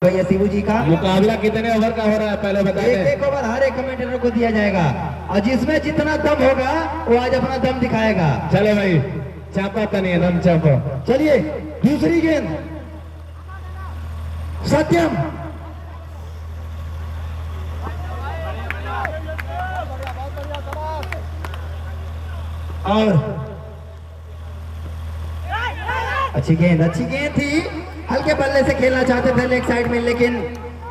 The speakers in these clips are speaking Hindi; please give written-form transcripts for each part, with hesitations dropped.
भैया शिवू जी का मुकाबला कितने ओवर का हो रहा है पहले बता दें। एक ओवर हर एक कमेंटेटर को दिया जाएगा और जिसमें जितना दम होगा वो आज अपना दम दिखाएगा। चलो भाई चापा तनी दम चापो। चलिए दूसरी गेंद सत्यम और अच्छी गेंद थी। हल्के बल्ले से खेलना चाहते थे लेग साइड में, लेकिन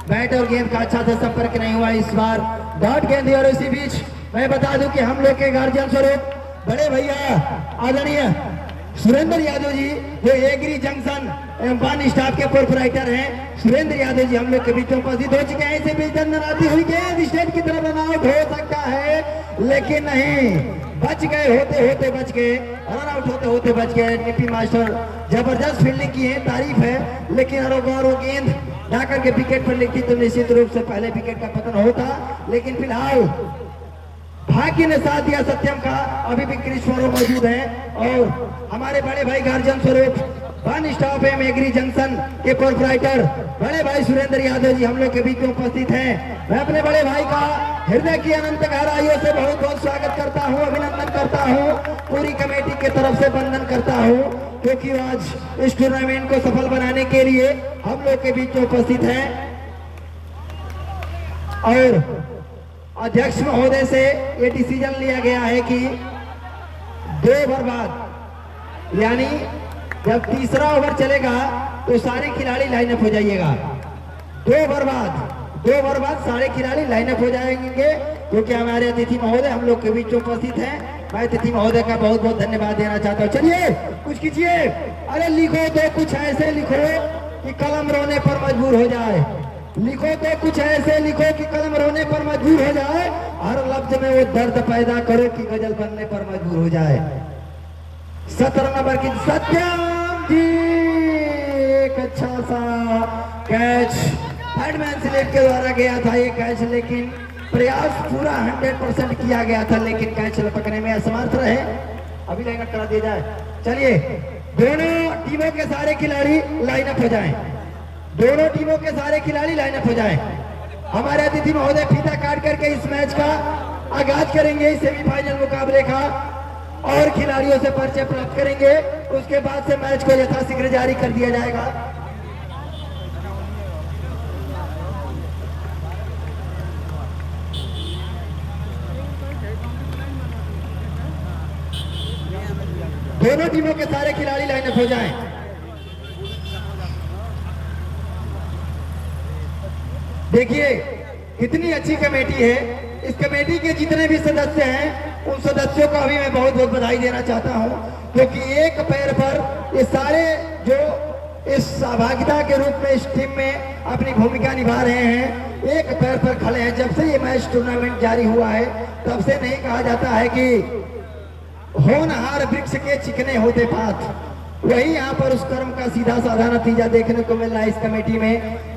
बैट और गेंद का अच्छा से संपर्क नहीं हुआ। इस बार डॉट गेंद और इसी बीच मैं बता दूं कि हम लोग के गार्जियन स्वरूप बड़े भैया आदरणीय सुरेंद्र यादव जी जो एग्री जंक्शन एवं स्टाफ के प्रोपराइटर हैं, सुरेंद्र यादव जी हम लोग के बीच में उपस्थित हो चुके हैं। इसे बीच अंदर आती हुई गेंद स्टेट की तरफ रन आउट हो सकता है, लेकिन नहीं, बच गए, होते होते बच गए, रन आउट होते होते बच गए। डीपी मास्टर जबरदस्त फील्डिंग की है, तारीफ है, लेकिन अगर वो गेंद जाकर के विकेट पर लिखती तो निश्चित रूप से पहले विकेट का पतन होता। लेकिन फिलहाल भाग्य ने साथ दिया सत्यम का। अभी भी क्रिश मौजूद है और हमारे बड़े भाई गार्जियन स्वरूप one stop M agri junction के प्रोपराइटर बड़े भाई सुरेंद्र यादव जी हम लोग के बीच में उपस्थित हैं। मैं अपने बड़े भाई का हृदय की अनंत गहराइयों से बहुत बहुत स्वागत करता हूं, अभिनंदन करता हूं, पूरी कमेटी के तरफ से वंदन करता हूं, क्योंकि आज इस टूर्नामेंट को सफल बनाने के लिए हम लोग के बीच में उपस्थित हैं। और अध्यक्ष महोदय से ये डिसीजन लिया गया है कि 2 ओवर बाद यानी जब तीसरा ओवर चलेगा तो सारे खिलाड़ी लाइनअप हो जाइएगा। 2 ओवर बाद सारे खिलाड़ी लाइनअप हो जाएंगे, क्योंकि हमारे अतिथि महोदय हम लोग के बीच उपस्थित हैं। मैं अतिथि महोदय का बहुत बहुत धन्यवाद देना चाहता हूँ। चलिए कुछ कीजिए, अरे लिखो तो कुछ ऐसे लिखो कि कलम रोने पर मजबूर हो जाए, लिखो तो कुछ ऐसे लिखो कि कलम रोने पर मजबूर हो जाए, हर लफ्ज में वो दर्द पैदा करो कि गजल बनने पर मजबूर हो जाए। 17 नंबर की सत्यम जी, एक अच्छा सा कैच बैट्समैन स्लिप के द्वारा गया था ये कैच, लेकिन प्रयास पूरा 100% किया गया था, लेकिन कैच पकड़ने में असमर्थ रहे। अभी लाइनअप करा दिया जाए। चलिए दोनों टीमों के सारे खिलाड़ी लाइनअप हो जाएं, दोनों टीमों के सारे खिलाड़ी लाइनअप हो जाएं। हमारे अतिथि महोदय फीता काट करके इस मैच का आगाज करेंगे, सेमीफाइनल मुकाबले का, और खिलाड़ियों से परिचय प्राप्त करेंगे। उसके बाद से मैच को यथाशीघ्र जारी कर दिया जाएगा। दोनों टीमों के सारे खिलाड़ी लाइनअप हो जाएं। देखिए कितनी अच्छी कमेटी है। इस कमेटी के जितने भी सदस्य हैं उन सदस्यों को अभी मैं बहुत बहुत बधाई देना चाहता हूं, क्योंकि एक पैर पर ये सारे जो इस सहभागिता के रूप में इस टीम में अपनी भूमिका निभा रहे हैं, एक पैर पर खड़े हैं। जब से ये मैच टूर्नामेंट जारी हुआ है तब से नहीं कहा जाता है कि होनहार वृक्ष के चिकने होते पात, वही यहाँ पर उस कर्म का सीधा साधा नतीजा देखने को मिल रहा है। इस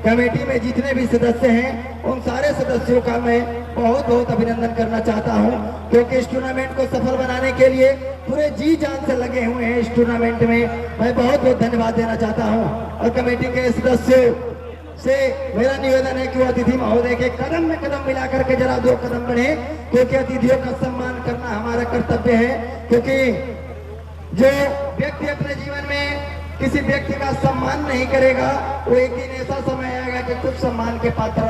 कमेटी में जितने भी सदस्य हैं उन सारे सदस्यों का मैं बहुत बहुत अभिनंदन करना चाहता हूं, क्योंकि इस टूर्नामेंट को सफल बनाने के लिए पूरे जी जान से लगे हुए हैं। इस टूर्नामेंट में मैं बहुत बहुत धन्यवाद देना चाहता हूं, और कमेटी के सदस्यों से मेरा निवेदन है कि वो अतिथि महोदय के कदम में कदम मिला करके जरा 2 कदम बढ़े, क्योंकि अतिथियों का सम्मान करना हमारा कर्तव्य है। क्योंकि जो व्यक्ति अपने जीवन में किसी व्यक्ति का सम्मान नहीं करेगा, वो एक दिन ऐसा समय आएगा कि कुछ सम्मान के पात्र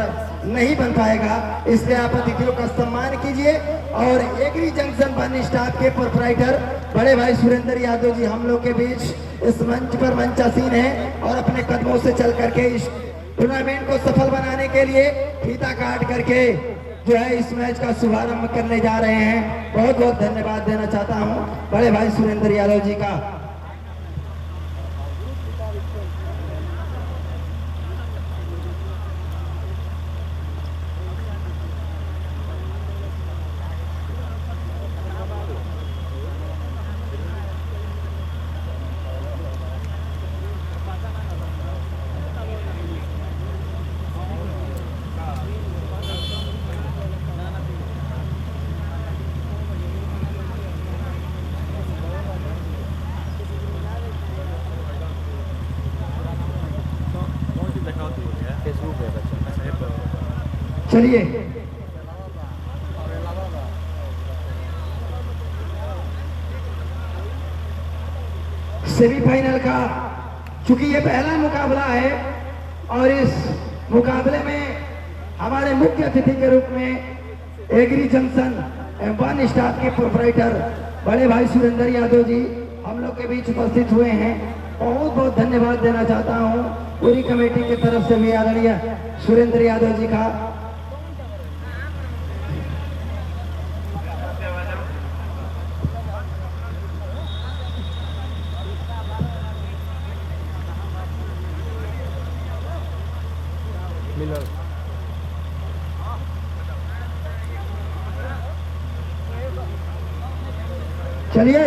नहीं बन पाएगा। इसलिए आप अतिथियों का सम्मान कीजिए। और एग्री जंक्शन वन स्टाफ के प्रोपराइटर बड़े भाई सुरेंद्र यादव जी हम लोग के बीच इस मंच पर मंचासीन है, और अपने कदमों से चल करके इस टूर्नामेंट को सफल बनाने के लिए फीता काट करके जो है इस मैच का शुभारंभ करने जा रहे हैं। बहुत बहुत धन्यवाद देना चाहता हूं बड़े भाई सुरेंद्र यादव जी का। चलिए सेमीफाइनल का, चूंकि ये पहला मुकाबला है और इस मुकाबले में हमारे मुख्य अतिथि के रूप में एग्री जंक्शन एवं वन स्टाफ के प्रोपराइटर बड़े भाई सुरेंद्र यादव जी हम लोग के बीच उपस्थित हुए हैं। बहुत बहुत धन्यवाद देना चाहता हूं पूरी कमेटी की तरफ से मैं आदरणीय सुरेंद्र यादव जी का। चलिए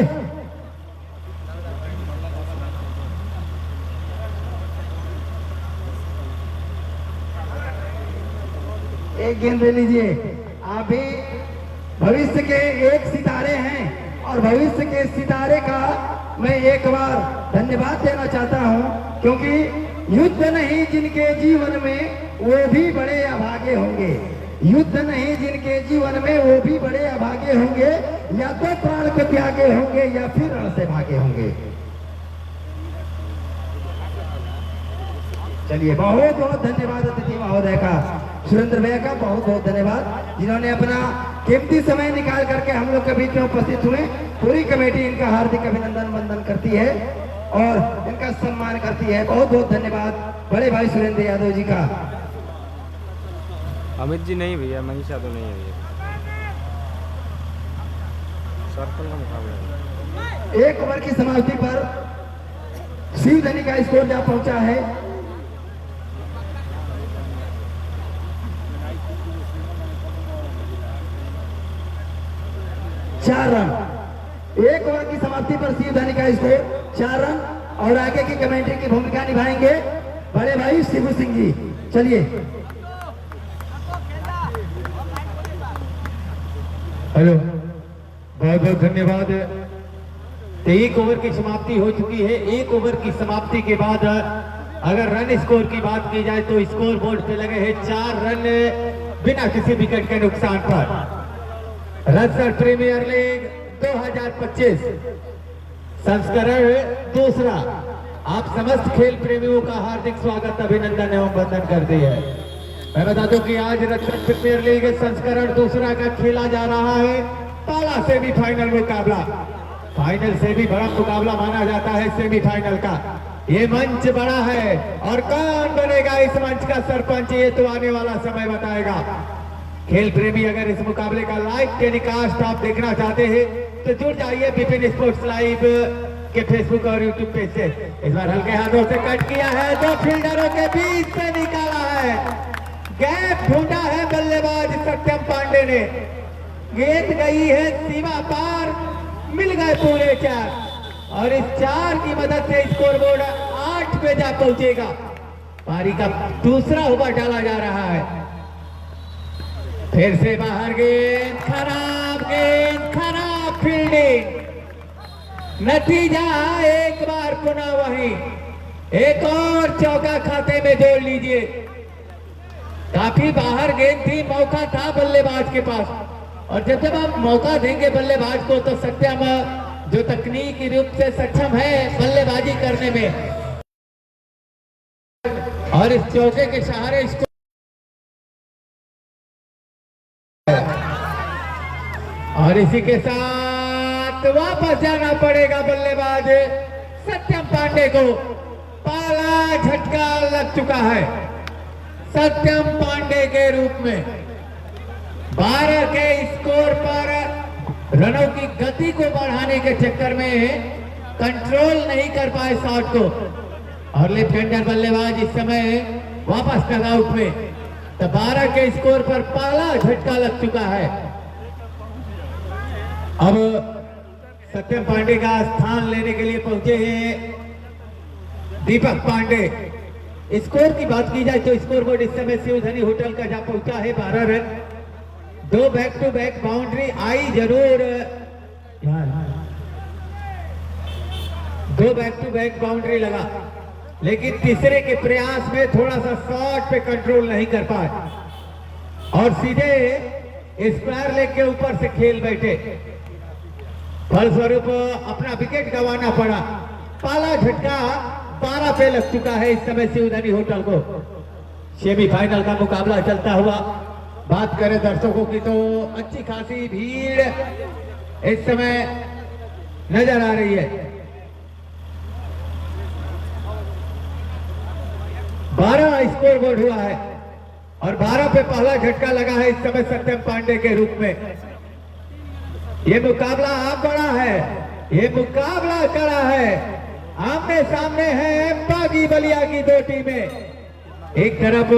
एक गेंद ले लीजिए। आप भी भविष्य के एक सितारे हैं और भविष्य के सितारे का मैं एक बार धन्यवाद देना चाहता हूं, क्योंकि युद्ध नहीं जिनके जीवन में वो भी बड़े अभागे होंगे। युद्ध नहीं जिनके जीवन में वो भी बड़े अभागे होंगे, या तो प्राण को त्यागे होंगे या फिर रण से भागे होंगे। चलिए बहुत बहुत धन्यवाद अतिथि महोदय का, सुरेंद्र भैया का बहुत बहुत धन्यवाद, जिन्होंने अपना कीमती समय निकाल करके हम लोग के बीच में उपस्थित हुए। पूरी कमेटी इनका हार्दिक अभिनंदन वंदन करती है और इनका सम्मान करती है। बहुत बहुत धन्यवाद बड़े भाई सुरेंद्र यादव जी का। अमित जी नहीं भैया, मनीषा तो नहीं है भैया, सर्कल का मुकाबला है। एक ओवर की समाप्ति पर शिवधनी का स्कोर जा पहुंचा है 4 रन। एक ओवर की समाप्ति पर शिवधनी का स्कोर 4 रन और आगे की कमेंट्री की भूमिका निभाएंगे बड़े भाई शिबू सिंह जी। चलिए हेलो, बहुत बहुत धन्यवाद। एक ओवर की समाप्ति हो चुकी है। एक ओवर की समाप्ति के बाद अगर रन स्कोर की बात की जाए तो स्कोर बोर्ड पे लगे हैं 4 रन बिना किसी विकेट के नुकसान पर। रनसर प्रीमियर लीग 2025 संस्करण दूसरा आप समस्त खेल प्रेमियों का हार्दिक स्वागत अभिनंदन एवं वंदन करते हैं। मैं बता दूं कि आज रनसर प्रीमियर लीग संस्करण दूसरा का खेला जा रहा है पहला सेमीफाइनल मुकाबला। फाइनल से भी बड़ा मुकाबला माना जाता है सेमीफाइनल का। ये मंच बड़ा है और कौन बनेगा इस मंच का सरपंच, ये तो आने वाला समय बताएगा। खेल प्रेमी अगर इस मुकाबले का लाइव टेलीकास्ट आप देखना चाहते हैं तो जुड़ जाइए विपिन स्पोर्ट्स लाइव के फेसबुक और यूट्यूब पेज से। इस बार हल्के हाथों से कट किया है, 2 फील्डरों के बीच से निकाला है, गैप ढूंढा है बल्लेबाज सत्यम पांडे ने, गेंद गई है सीमा पार, मिल गए पूरे 4 और इस 4 की मदद से स्कोरबोर्ड 8 पे जा पहुंचेगा। पारी का दूसरा ओवर डाला जा रहा है। फिर से बाहर गेंद, खराब फील्डिंग, नतीजा एक बार पुनः वही, एक और चौका खाते में जोड़ लीजिए। काफी बाहर गेंद थी, मौका था बल्लेबाज के पास और जब आप मौका देंगे बल्लेबाज को तो सत्यम जो तकनीकी रूप से सक्षम है बल्लेबाजी करने में और इस चौके के सहारे इसको और इसी के साथ वापस जाना पड़ेगा बल्लेबाज सत्यम पांडे को। पहला झटका लग चुका है सत्यम पांडे के रूप में। 12 के स्कोर पर रनों की गति को बढ़ाने के चक्कर में कंट्रोल नहीं कर पाए शॉट को और लेफ्ट हैंडर बल्लेबाज इस समय वापस डगआउट में। तो 12 के स्कोर पर पहला झटका लग चुका है। अब सत्यम पांडे का स्थान लेने के लिए पहुंचे हैं दीपक पांडे। स्कोर की बात की जाए तो स्कोर बोर्ड इस समय शिवधनी होटल का जा पहुंचा है 12 run. 2 back to back boundary आई जरूर, 2 बैक टू बैक बाउंड्री लगा, लेकिन तीसरे के प्रयास में थोड़ा सा शॉट पे कंट्रोल नहीं कर पाए। और सीधे स्क्वायर लेग के ऊपर से खेल बैठे, फलस्वरूप अपना विकेट गंवाना पड़ा। पाला झटका 12 पे लग चुका है इस समय शिवधनी होटल को। सेमीफाइनल का मुकाबला चलता हुआ, बात करें दर्शकों की तो अच्छी खासी भीड़ इस समय नजर आ रही है। 12 स्कोर बोर्ड हुआ है और 12 पे पहला झटका लगा है इस समय सत्यम पांडे के रूप में। ये मुकाबला आप बड़ा है, ये मुकाबला कड़ा है, आमने सामने है बागी बलिया की दो टीमें। एक तरफ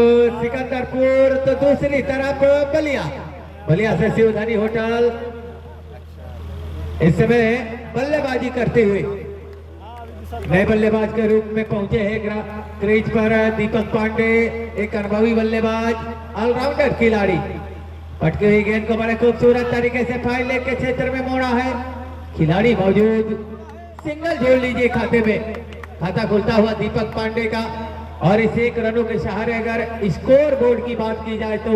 सिकंदरपुर तो दूसरी तरफ बलिया। बलिया से शिवधनी होटल इस समय बल्लेबाजी करते हुए नए बल्लेबाज के रूप में पहुंचे हैं क्रीज पर दीपक पांडे, एक अनुभवी बल्लेबाज, ऑलराउंडर खिलाड़ी। पटकी हुई गेंद को बड़े खूबसूरत तरीके से फाइल लेग के क्षेत्र में मोड़ा है। खिलाड़ी मौजूद, सिंगल जोड़ लीजिए खाते में। खाता खुलता हुआ दीपक पांडे का। और इस 1 रनों के सहारे अगर स्कोर बोर्ड की बात की जाए तो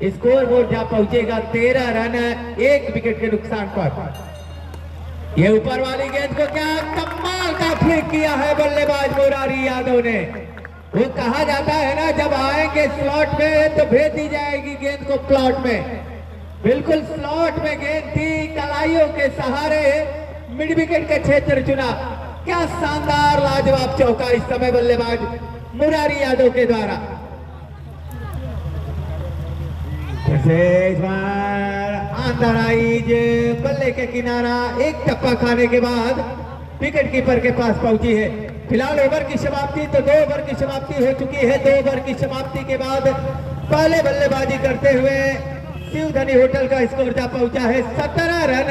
स्कोर बोर्ड जहां पहुंचेगा 13 रन 1 विकेट के नुकसान पर। ये ऊपर वाली गेंद को क्या कमाल का फेंक किया है बल्लेबाज मुरारी यादव ने। वो कहा जाता है ना, जब आएंगे स्लॉट में तो भेज दी जाएगी गेंद को प्लॉट में। बिल्कुल स्लॉट में गेंद थी, कलाइयों के सहारे मिड विकेट का क्षेत्र चुना। क्या शानदार लाजवाब चौका इस समय बल्लेबाज मुरारी यादव के द्वारा। इस बार अंदर आई बल्ले के किनारा, एक टप्पा खाने के बाद विकेट कीपर के पास पहुंची है। फिलहाल ओवर की समाप्ति तो 2 ओवर की समाप्ति हो चुकी है। 2 ओवर की समाप्ति के बाद पहले बल्लेबाजी करते हुए शिवधनी होटल का स्कोर जा पहुंचा है 17 रन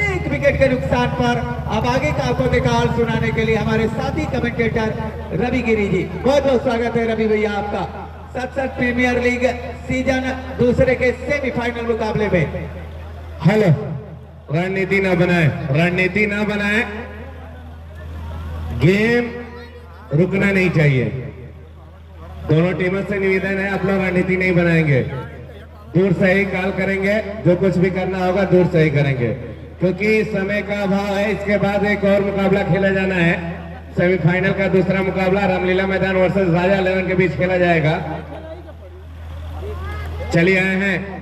1 विकेट के नुकसान पर। अब आगे का आपको निकाल सुनाने के लिए हमारे साथी कमेंटेटर रवि गिरी जी। बहुत बहुत स्वागत है रवि भैया आपका 7 प्रीमियर लीग सीजन 2 के सेमीफाइनल मुकाबले में। हेलो, रणनीति ना बनाए, रणनीति ना बनाए, गेम रुकना नहीं चाहिए। दोनों टीमों से निवेदन है, आप लोग रणनीति नहीं बनाएंगे, दूर से ही कॉल करेंगे, जो कुछ भी करना होगा दूर से ही करेंगे, क्योंकि समय का अभाव है। इसके बाद एक और मुकाबला खेला जाना है, सेमीफाइनल का दूसरा मुकाबला रामलीला मैदान वर्सेस राजा 11 के बीच खेला जाएगा। चलिए आए हैं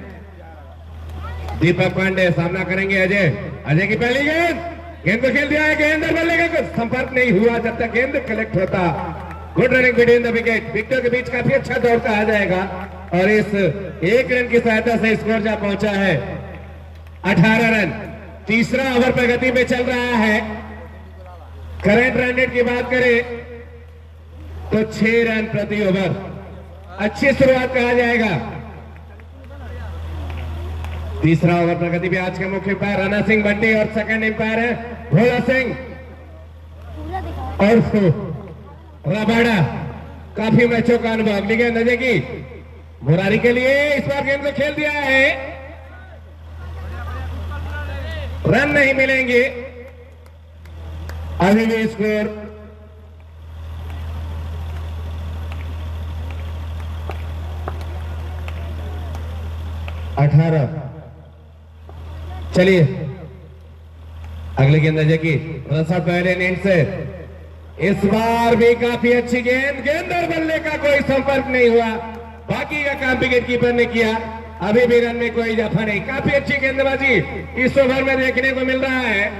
दीपक पांडे, सामना करेंगे अजय। अजय की पहली गेंद, गेंद को खेल दिया है, गेंद बल्ले का संपर्क नहीं हुआ जब तक गेंद कलेक्ट होता। Good running between the wicket, विकेटों के बीच काफी अच्छा दौड़ता आ जाएगा और इस 1 रन की सहायता से स्कोर जा पहुंचा है 18 रन। तीसरा ओवर प्रगति पे चल रहा है। करंट रन रेट की बात करें तो 6 रन प्रति ओवर, अच्छी शुरुआत कहा जाएगा। तीसरा ओवर प्रगति पे आज के मुख्य अंपायर राणा सिंह बंटी और सेकंड अंपायर है भोला सिंह और रबाड़ा। काफी मैचों का अनुभव। अगली गेंद अजय की मुरारी के लिए, इस बार गेंद को खेल दिया है, रन नहीं मिलेंगे। अभी भी स्कोर 18। चलिए अगली गेंद अजय की, रनसात पहले इनिंग से। इस बार भी काफी अच्छी गेंद, गेंद और बल्ले का कोई संपर्क नहीं हुआ, बाकी का काम विकेट कीपर ने किया। अभी भी रन में कोई इजाफा नहीं। काफी अच्छी गेंदबाजी इस ओवर में देखने को मिल रहा है।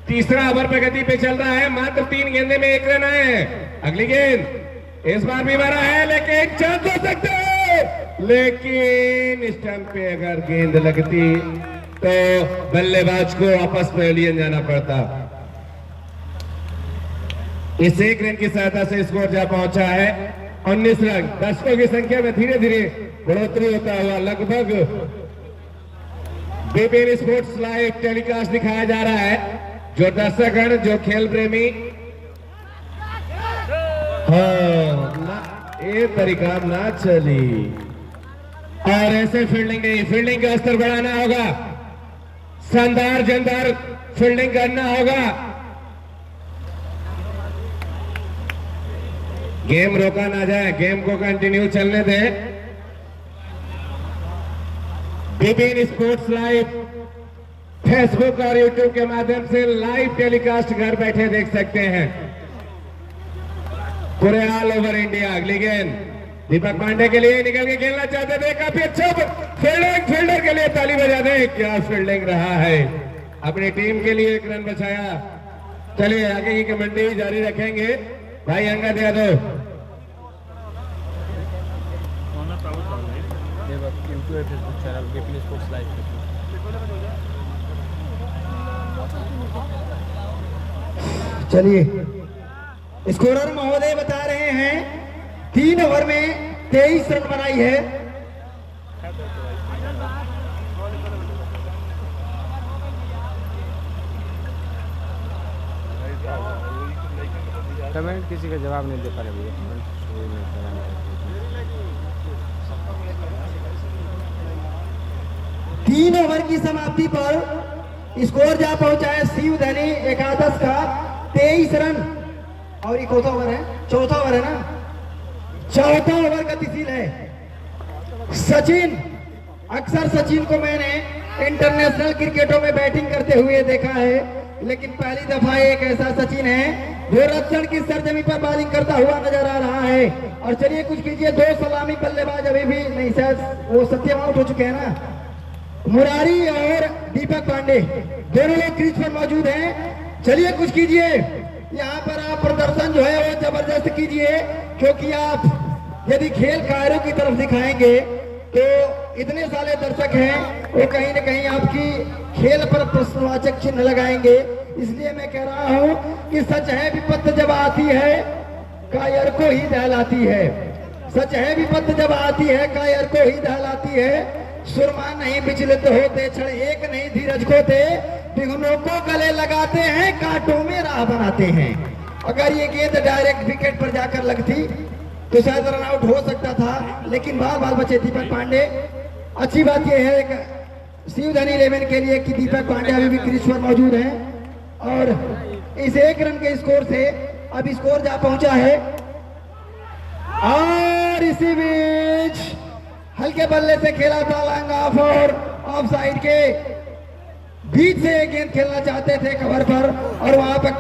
तीसरा ओवर प्रगति पे चल रहा है, मात्र 3 गेंदे में 1 रन आए हैं। अगली गेंद इस बार भी मारा है, लेकिन चांस हो सकता है, लेकिन स्टंप पे अगर गेंद लगती तो बल्लेबाज को वापस पवेलियन जाना पड़ता। इस 1 रन की सहायता से स्कोर जा पहुंचा है 19 रन। दर्शकों की संख्या में धीरे धीरे बढ़ोतरी होता हुआ लगभग बीबीएन स्पोर्ट्स लाइव टेलीकास्ट दिखाया जा रहा है। जो दर्शकगण, जो खेल प्रेमी, हाँ ये तरीका ना चली। और ऐसे फील्डिंग नहीं, फील्डिंग का स्तर बढ़ाना होगा, शानदार जानदार फील्डिंग करना होगा। गेम रोका ना जाए, गेम को कंटिन्यू चलने दें। विभिन्न स्पोर्ट्स लाइव फेसबुक और यूट्यूब के माध्यम से लाइव टेलीकास्ट घर बैठे देख सकते हैं पूरे ऑल ओवर इंडिया। अगली गेंद दीपक पांडे के लिए निकल के खेलना चाहते थे, काफी अच्छा फील्डिंग, फील्डर के लिए ताली बजा दें, क्या फील्डिंग रहा है, अपनी टीम के लिए एक रन बचाया। चलिए आगे की कमेंट्री जारी रखेंगे भाई Angad Yadav. Facebook channel Vipin sports live. चलिए स्कोरर महोदय बता रहे हैं 3 ओवर में 23 रन बनाई है। कमेंट किसी का जवाब नहीं दे पा रहे भैया। 3 ओवर की समाप्ति पर स्कोर जा पहुंचा है शिव धनी एकादश का 23 रन। और ये कौन सा ओवर है? चौथा ओवर है ना, चौथा ओवर गतिशील है। सचिन, अक्सर सचिन को मैंने इंटरनेशनल क्रिकेटों में बैटिंग करते हुए देखा है, लेकिन पहली दफा एक ऐसा सचिन है जो रक्षण की सरजमी पर बॉलिंग करता हुआ नजर आ रहा है। और चलिए कुछ कीजिए, 2 सलामी बल्लेबाज अभी भी नहीं, शायद वो सत्यम आउट हो चुके हैं ना, मुरारी और दीपक पांडे दोनों लोग क्रीज पर मौजूद हैं। चलिए कुछ कीजिए, यहाँ पर आप प्रदर्शन जो है वो जबरदस्त कीजिए, क्योंकि आप यदि खेल कायरों की तरफ दिखाएंगे तो इतने सारे दर्शक हैं वो कहीं न कहीं आपकी खेल पर प्रश्नवाचक चिन्ह लगाएंगे। इसलिए मैं कह रहा हूं कि सच है विपत्त जब आती है कायर को ही दहलाती है, सच है विपत्त जब आती है कायर को ही दहलाती है। सुरमा नहीं विचलित होते, क्षण एक नहीं धीरज खोते, विघ्नों को गले लगाते हैं, कांटों में राह बनाते हैं। अगर ये गेंद डायरेक्ट विकेट पर जाकर लगती तो शायद रन आउट हो सकता था, लेकिन बार बार बचे दीपक पांडे। अच्छी बात यह है एक शिवधनी 11 के लिए कि दीपक पांडे अभी भी क्रीज पर मौजूद हैं और इस 1 रन के स्कोर से अब स्कोर जा पहुंचा है। और इसी बीच हल्के बल्ले से खेला था लॉन्ग ऑफ और ऑफ साइड के बीच से गेंद खेलना चाहते थे कवर पर, और वहां पर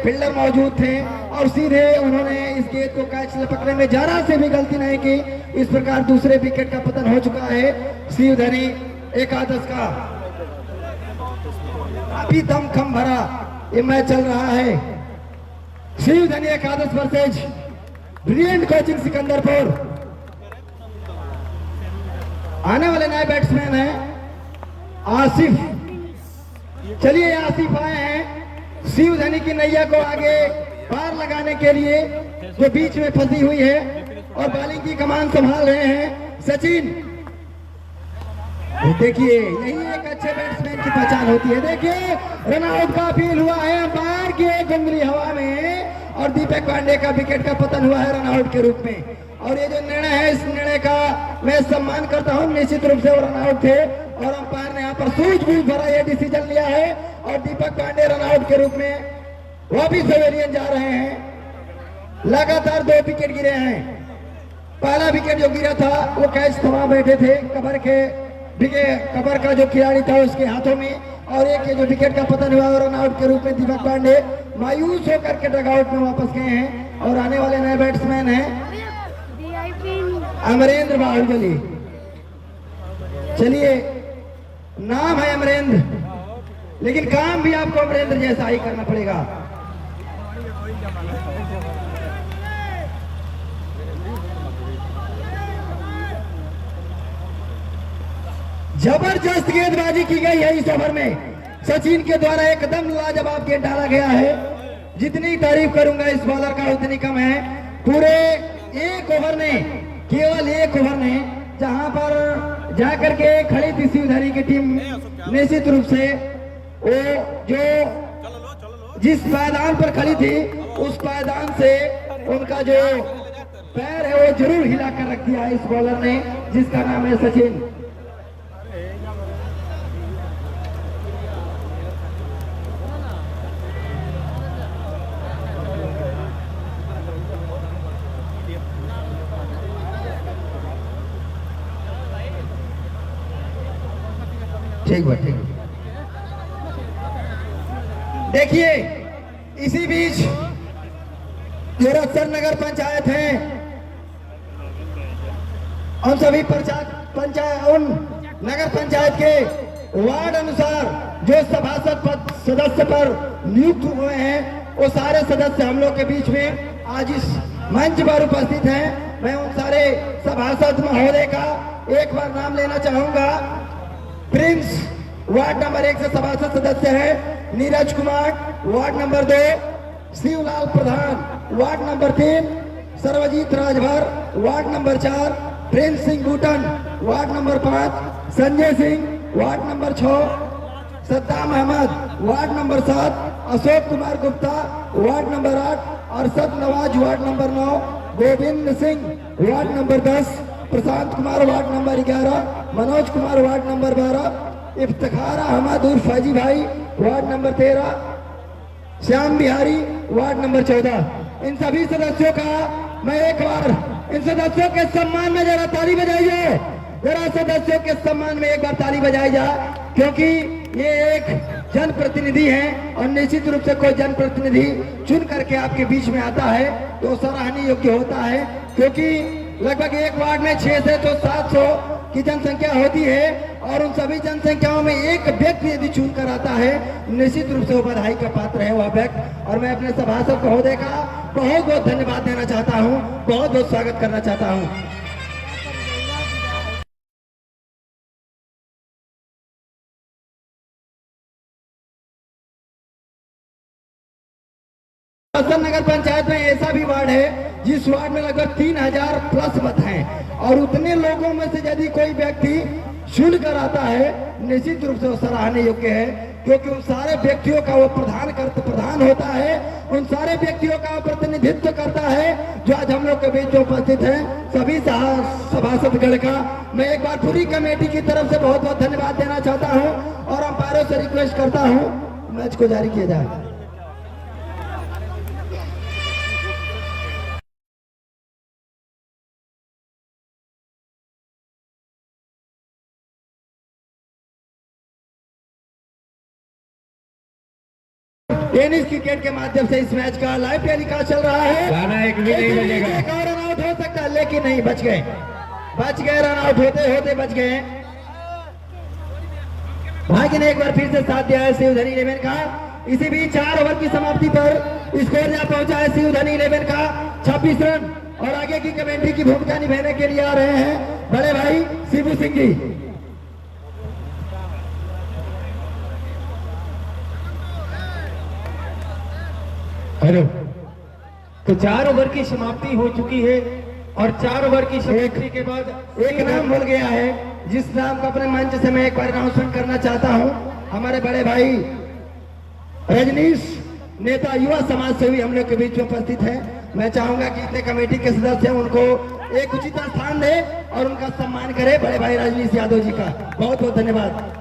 फील्डर मौजूद थे और सीधे उन्होंने इस गेंद को कैच पकड़ने में जरा से भी गलती नहीं की। इस प्रकार दूसरे विकेट का पतन हो चुका है शिवधनी एकादश का। अभी दमखम भरा ये मैच चल रहा है, शिवधनी एकादश वर्सेज ब्रिलियंट कोचिंग सिकंदरपुर। आने वाले नए बैट्समैन हैं आसिफ। चलिए आसिफ आए हैं शिवधनी की नैया को आगे पार लगाने के लिए जो बीच में फंसी हुई है, और बॉलिंग की कमान संभाल रहे हैं सचिन। देखिए यही एक अच्छे बैट्समैन की पहचान होती है। देखिए रन आउट का अपील हुआ है, अंपायर की एक उंगली हवा में और दीपक पांडे का विकेट का पतन हुआ है रन आउट के रूप में। और ये जो निर्णय है इस निर्णय का मैं सम्मान करता हूं, निश्चित रूप से वो रन आउट थे और अंपायर ने यहाँ पर सूझबूझ भरा ये डिसीजन लिया है और दीपक पांडे रन आउट के रूप में वापिस पवेलियन जा रहे हैं। लगातार 2 विकेट गिरे हैं। पहला विकेट जो गिरा था वो कैच थमा बैठे थे कबर का जो खिलाड़ी था उसके हाथों में, और एक जो विकेट का पतन हुआ रन आउट के रूप में दीपक पांडे मायूस होकर के डगआउट में वापस गए हैं। और आने वाले नए बैट्समैन हैं अमरेंद्र बाहुबली। चलिए नाम है अमरेंद्र, लेकिन काम भी आपको अमरेंद्र जैसा ही करना पड़ेगा। जबरदस्त गेंदबाजी की गई है इस ओवर में, सचिन के द्वारा एकदम लाजवाब गेंद डाला गया है। जितनी तारीफ करूंगा इस बॉलर का उतनी कम है। पूरे 1 ओवर ने, केवल 1 ओवर ने जहां पर जाकर के खड़ी थी शिवधनी की टीम, निश्चित रूप से वो जो जिस पायदान पर खड़ी थी उस पायदान से उनका जो पैर है वो जरूर हिला कर रख दिया इस बॉलर ने, जिसका नाम है सचिन। ठीक बा ठीक। देखिए इसी बीच जो रक्सर नगर पंचायत है उन सभी पंचायत उन नगर पंचायत के वार्ड अनुसार जो सभासद पद सदस्य पर नियुक्त हुए हैं वो सारे सदस्य हम लोग के बीच में आज इस मंच पर उपस्थित हैं। मैं उन सारे सभासद महोदय का एक बार नाम लेना चाहूंगा। प्रिंस वार्ड नंबर 1 से सभासद सदस्य है, Neeraj Kumar ward number 2, Shivlal Pradhan ward number 3, Sarvjeet Rajbhar ward number 4, Prince Singh Bootan ward number 5, Sanjay Singh ward number 6, Saddam Ahmad ward number 7, Ashok Kumar Gupta ward number 8, Arshad Nawaz ward number 9, Govind Singh ward number 10, Prashant Kumar ward number 11, Manoj Kumar ward number 12, Iftikhar Ahmad उर्फ फौजी भाई ward number 13, Shyam Bihari ward number 14। इन सभी सदस्यों का मैं एक बार इन सदस्यों के सम्मान में जरा ताली बजाइए, जरा सदस्यों के सम्मान में एक बार ताली बजाई जाए, क्योंकि ये एक जनप्रतिनिधि हैं और निश्चित रूप से कोई जनप्रतिनिधि चुन करके आपके बीच में आता है तो सराहनीय योग्य होता है, क्योंकि लगभग एक वार्ड में 6 से तो 700 की जनसंख्या होती है और उन सभी जनसंख्याओं में एक व्यक्ति यदि चुन कर आता है निश्चित रूप से वो बधाई का पात्र है वह व्यक्ति। और मैं अपने सभासद महोदय का बहुत बहुत धन्यवाद देना चाहता हूँ, बहुत बहुत स्वागत करना चाहता हूँ। नगर पंचायत में ऐसा भी वार्ड है जिस वार्ड में लगभग 3000 प्लस मत हैं और उतने लोगों में से यदि कोई व्यक्ति चुन कर आता है निश्चित रूप से वो सराहनीय योग्य है, क्योंकि उन सारे व्यक्तियों का वो प्रधान होता है, उन सारे व्यक्तियों का वो प्रतिनिधित्व करता है जो आज हम लोग के बीच में उपस्थित है। सभी सभासदगण का मैं एक बार पूरी कमेटी की तरफ से बहुत बहुत धन्यवाद देना चाहता हूँ और अंपायरों से रिक्वेस्ट करता हूँ मैच को जारी किया जाए। टेनिस क्रिकेट के माध्यम से इस मैच का लाइव टेलीकास्ट चल रहा है। गाना एक भी नहीं बजेगा। एक और रन आउट हो सकता है लेकिन नहीं, बच गए रन आउट होते बच गए। भाग्य ने एक बार फिर से साथ दिया है शिवधनी 11 का। इसी बीच 4 ओवर की समाप्ति पर स्कोर जा पहुंचा है शिवधनी 11 का 26 रन और आगे की कमेटी की भूमिका निभाने के लिए आ रहे हैं बड़े भाई शिबू सिंह जी। हेलो, तो 4 ओवर की समाप्ति हो चुकी है और 4 ओवर की समाप्ति के बाद एक नाम भूल गया है जिस नाम को अपने मंच से मैं एक बार अनाउंसमेंट करना चाहता हूं। हमारे बड़े भाई रजनीश नेता युवा समाज सेवी हम लोग के बीच में उपस्थित है। मैं चाहूंगा कि इतने कमेटी के सदस्य हैं उनको एक उचित स्थान दे और उनका सम्मान करे। बड़े भाई रजनीश यादव जी का बहुत बहुत धन्यवाद।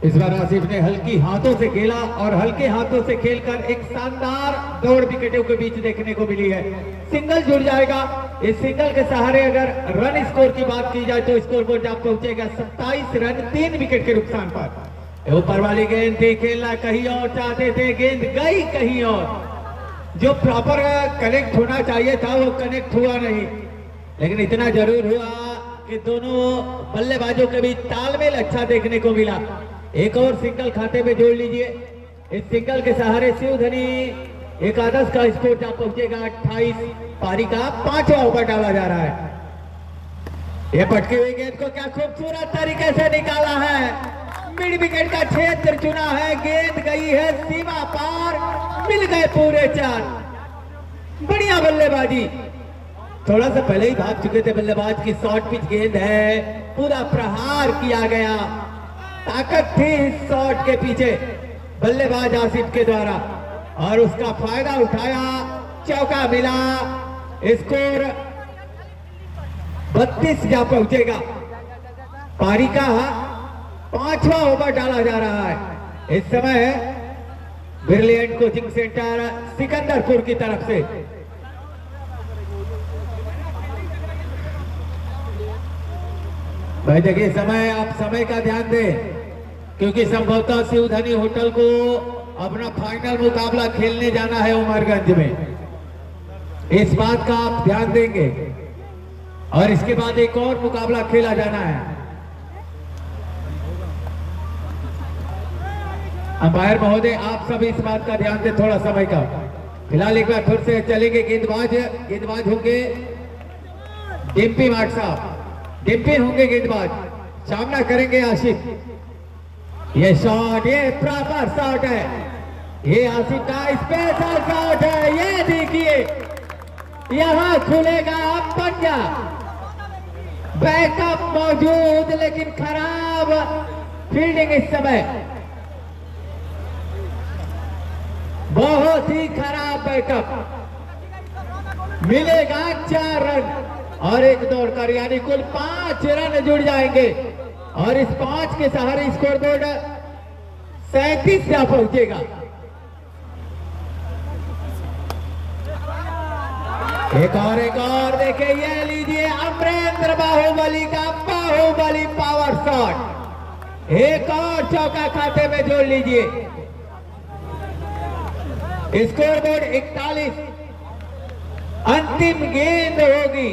इस बार आसिफ ने हल्की हाथों से खेला और हल्के हाथों से खेलकर एक शानदार दौड़ विकेटों के बीच देखने को मिली है। सिंगल जुड़ जाएगा। इस सिंगल के सहारे अगर रन स्कोर की बात की जाए तो स्कोर बोर्ड आप पहुंचेगा 27 रन 3 विकेट के नुकसान पर। ऊपर वाली गेंद थी, खेलना कहीं और चाहते थे, गेंद गई कहीं और। जो प्रॉपर कनेक्ट होना चाहिए था वो कनेक्ट हुआ नहीं, लेकिन इतना जरूर हुआ कि दोनों बल्लेबाजों के बीच तालमेल अच्छा देखने को मिला। एक और सिंगल खाते में जोड़ लीजिए। इस सिंगल के सहारे शिवधनी एकादश का स्कोर जहां पहुंचेगा 28। पारी का 5वां ओवर डाला जा रहा है। यह पटकी हुई गेंद को क्या खूबसूरत तरीके से निकाला है। मिड विकेट का क्षेत्र चुना है, गेंद गई है सीमा पार, मिल गए पूरे 4। बढ़िया बल्लेबाजी। थोड़ा सा पहले ही भाग चुके थे बल्लेबाज की शॉर्ट पिच गेंद है, पूरा प्रहार किया गया। ताकत थी इस शॉट के पीछे बल्लेबाज आसिफ के द्वारा और उसका फायदा उठाया, चौका मिला। स्कोर 32 जा पहुंचेगा। पारी का 5वां ओवर डाला जा रहा है। इस समय ब्रिलियंट कोचिंग सेंटर सिकंदरपुर की तरफ से भाई देखिए समय, आप समय का ध्यान दें। क्योंकि संभवतः शिवधनी होटल को अपना फाइनल मुकाबला खेलने जाना है उमरगंज में। इस बात का आप ध्यान देंगे और इसके बाद एक और मुकाबला खेला जाना है। अंपायर महोदय आप सब इस बात का ध्यान दें थोड़ा समय का। फिलहाल एक बार फिर से चलेंगे गेंदबाज होंगे डिम्पी माट साहब, डिम्पी होंगे गेंदबाज, सामना करेंगे आशिफ। ये शॉट, ये प्रॉपर शॉट है, ये आशिफ का स्पेशल शॉट है। ये देखिए यहां खुलेगा अब पंजा, बैकअप मौजूद लेकिन खराब फील्डिंग इस समय, बहुत ही खराब बैकअप। मिलेगा 4 रन और एक दौड़कर, यानी कुल 5 रन जुड़ जाएंगे और इस 5 के सहारे स्कोर बोर्ड 37 से पहुंचेगा। एक और देखिए, ये लीजिए अमरेंद्र बाहुबली का बाहुबली पावर शॉट, एक और चौका खाते में जोड़ लीजिए। स्कोर बोर्ड 41, अंतिम गेंद होगी,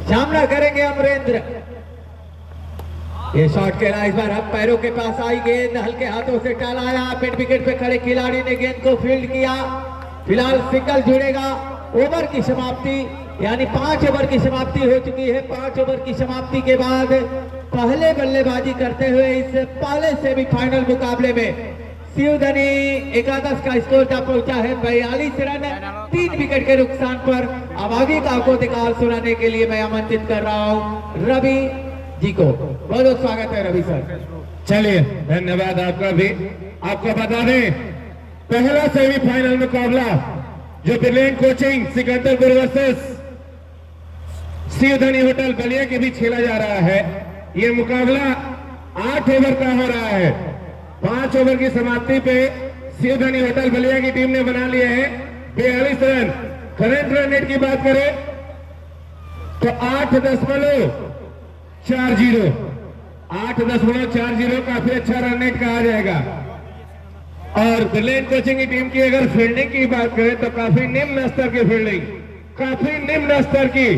सामना करेंगे अमरेंद्र। ये शॉट खेला, इस बार हम पैरों के पास आई गेंद, हल्के हाथों से टालाया, मिड विकेट पे खड़े खिलाड़ी ने गेंद को फील्ड किया। फिलहाल सिंगल जुड़ेगा। ओवर की समाप्ति, यानी 5 ओवर की समाप्ति हो चुकी है। 5 ओवर की समाप्ति के बाद पहले बल्लेबाजी करते हुए इस पहले सेमीफाइनल मुकाबले में शिवधनी एकादश का स्कोर जा पहुंचा है 42 रन 3 विकेट के नुकसान पर। अब आगे का आपको निकाल सुनाने के लिए मैं आमंत्रित कर रहा हूं रवि जी को। बहुत बहुत स्वागत है रवि सर। चलिए धन्यवाद आपका भी। आपको बता दें पहला सेमीफाइनल मुकाबला जो brilliant coaching Sikandarpur versus Shivdhani hotel Ballia के बीच खेला जा रहा है। यह मुकाबला 8 ओवर का हो रहा है। 5 ओवर की समाप्ति पे शिवधनी होटल बलिया की टीम ने बना लिए हैं 42 रन। करंट रन रेट की बात करें तो 8.40, 8.40 काफी अच्छा रन रेट कहा जाएगा। और ब्रिलियंट कोचिंग की टीम की अगर फील्डिंग की बात करें तो काफी निम्न स्तर की फील्डिंग, काफी निम्न स्तर की।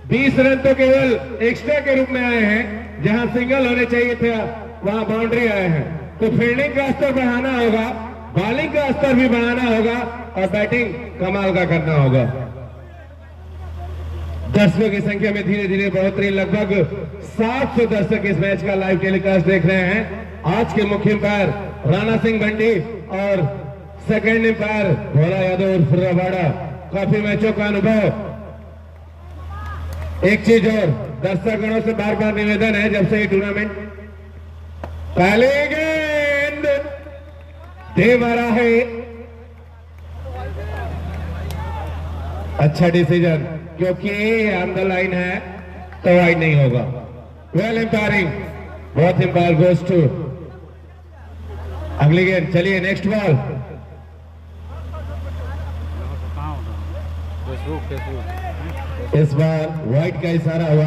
20 रन तो केवल एक्स्ट्रा के रूप में आए हैं, जहां सिंगल होने चाहिए थे वहां बाउंड्री आए हैं। तो फील्डिंग का स्तर बढ़ाना होगा, बॉलिंग का स्तर भी बढ़ाना होगा और बैटिंग कमाल का करना होगा। दर्शकों की संख्या में धीरे धीरे बढ़ोतरी, लगभग 700 दर्शक इस मैच का लाइव टेलीकास्ट देख रहे हैं। आज के मुख्य अंपायर राणा सिंह बंडी और सेकंड अंपायर भोला यादव उर्फ रबाड़ा। काफी मैचों का अनुभव। एक चीज और दर्शकगणों से बार बार निवेदन है, जब से ये टूर्नामेंट पहले गेंद दे मारा है, अच्छा डिसीजन, क्योंकि ऑन द लाइन है तो वाइड नहीं होगा। वेल एम्पायरिंग, बहुत एम्पायर गोज टू अगली गेंद। चलिए नेक्स्ट बॉल। इस बार व्हाइट का इशारा हुआ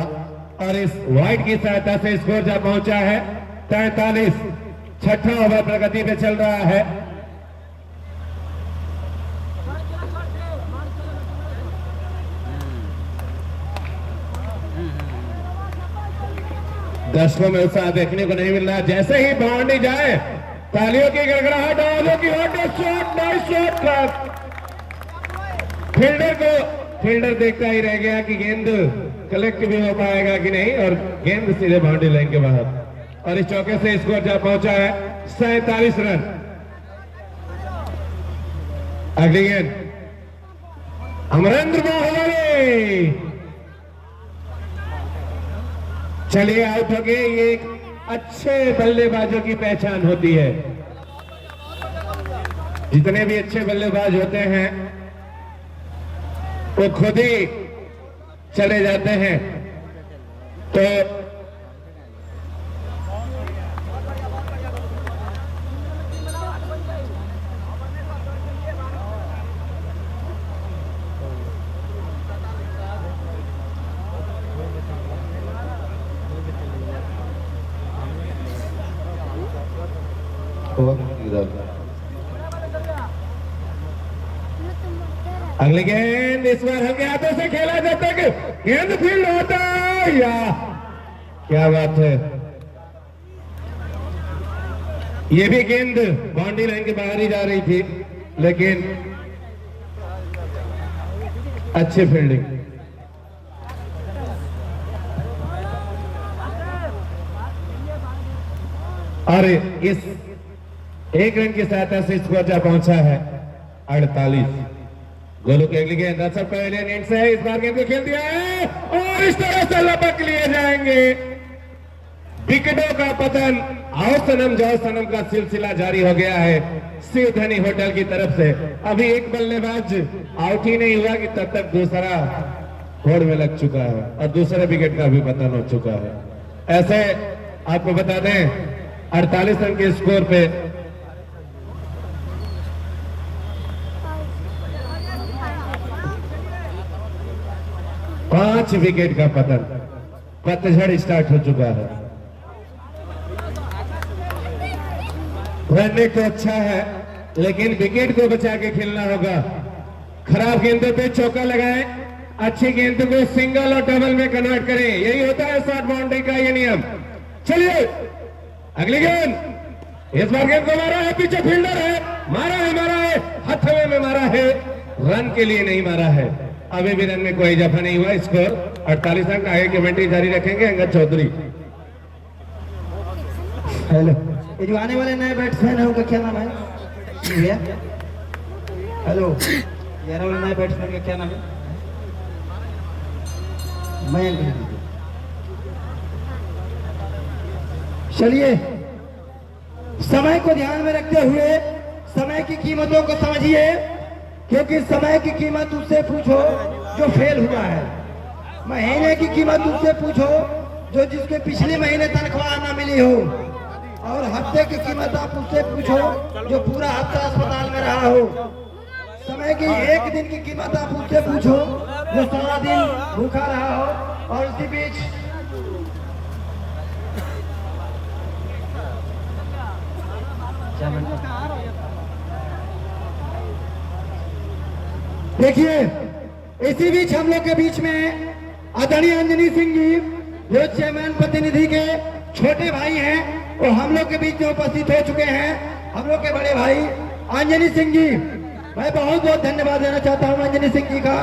और इस व्हाइट की सहायता से स्कोर जब पहुंचा है 43। 6ठा ओवर प्रगति पे चल रहा है। दर्शकों में उत्साह देखने को नहीं मिल रहा। जैसे ही बाउंड्री जाए तालियों की गड़गड़ाहट, आवाजों की hot shot, nice shot. Fielder देखता ही रह गया कि गेंद कलेक्ट भी हो पाएगा कि नहीं, और गेंद सीधे बाउंड्री लाइन के बाहर। और इस चौके से स्कोर जब पहुंचा है 47 रन। अगली गेंद अमरेंद्र बाहुबली, चलिए आउट हो गए। ये एक अच्छे बल्लेबाजों की पहचान होती है। जितने भी अच्छे बल्लेबाज होते हैं वो खुद ही चले जाते हैं। तो अगली गेंद इस बार हल्के हाथों से खेला जब तक गेंद फील्ड होता है या क्या बात है, ये भी गेंद बाउंड्री लाइन के बाहर ही जा रही थी, लेकिन अच्छी फील्डिंग। और इस एक रन की सहायता से स्कोर जा पहुंचा है 48। गोलू के अगली गेंद सब पहले नेट से है, इस बार गेंद को खेल दिया है और इस तरह से लपक लिए जाएंगे। विकेटों का पतन आओ सनम जाओ सनम का सिलसिला जारी हो गया है शिवधनी होटल की तरफ से। अभी एक बल्लेबाज आउट ही नहीं हुआ कि तब तक दूसरा होड़ में लग चुका है और दूसरे विकेट का भी पतन हो चुका है। ऐसे आपको बता दें 48 रन के स्कोर पे पांच विकेट का पतन, पतझड़ स्टार्ट हो चुका है। रन तो अच्छा है लेकिन विकेट को बचा के खेलना होगा। खराब गेंदों पे चौका लगाएं, अच्छी गेंद को सिंगल और डबल में कन्वर्ट करें, यही होता है शॉर्ट बाउंड्री का ये नियम। चलिए अगली गेंद, इस बार गेंद को मारा है, पीछे फील्डर है, मारा है, हथवे में मारा है, रन के लिए नहीं मारा है। अभी भी रन में कोई इजाफा नहीं हुआ। स्कोर 48 रन का आगे कमेंट्री जारी रखेंगे अंगद चौधरी। हेलो, ये जो आने वाले नए बैट्समैन है उनका क्या नाम है? हेलो, ये आने वाले नए बैट्समैन का क्या नाम है? मयंक। चलिए समय को ध्यान में रखते हुए समय की कीमतों को समझिए, क्योंकि समय की कीमत उससे पूछो जो फेल हुआ है, महीने की कीमत उससे पूछो जो जिसके पिछले महीने तनख्वाह ना मिली हो, और हफ्ते की कीमत आप उससे पूछो जो पूरा हफ्ता अस्पताल में रहा हो। समय की एक दिन की कीमत आप उससे पूछो जो सारा दिन भूखा रहा हो। और इसी बीच देखिए, इसी बीच हम लोग के बीच में आदरणीय अंजनी सिंह जी जो चेयरमैन प्रतिनिधि के छोटे भाई हैं, वो हम लोग के बीच में उपस्थित हो चुके हैं। हम लोग के बड़े भाई अंजनी सिंह जी, मैं बहुत बहुत धन्यवाद देना चाहता हूं अंजनी सिंह जी का,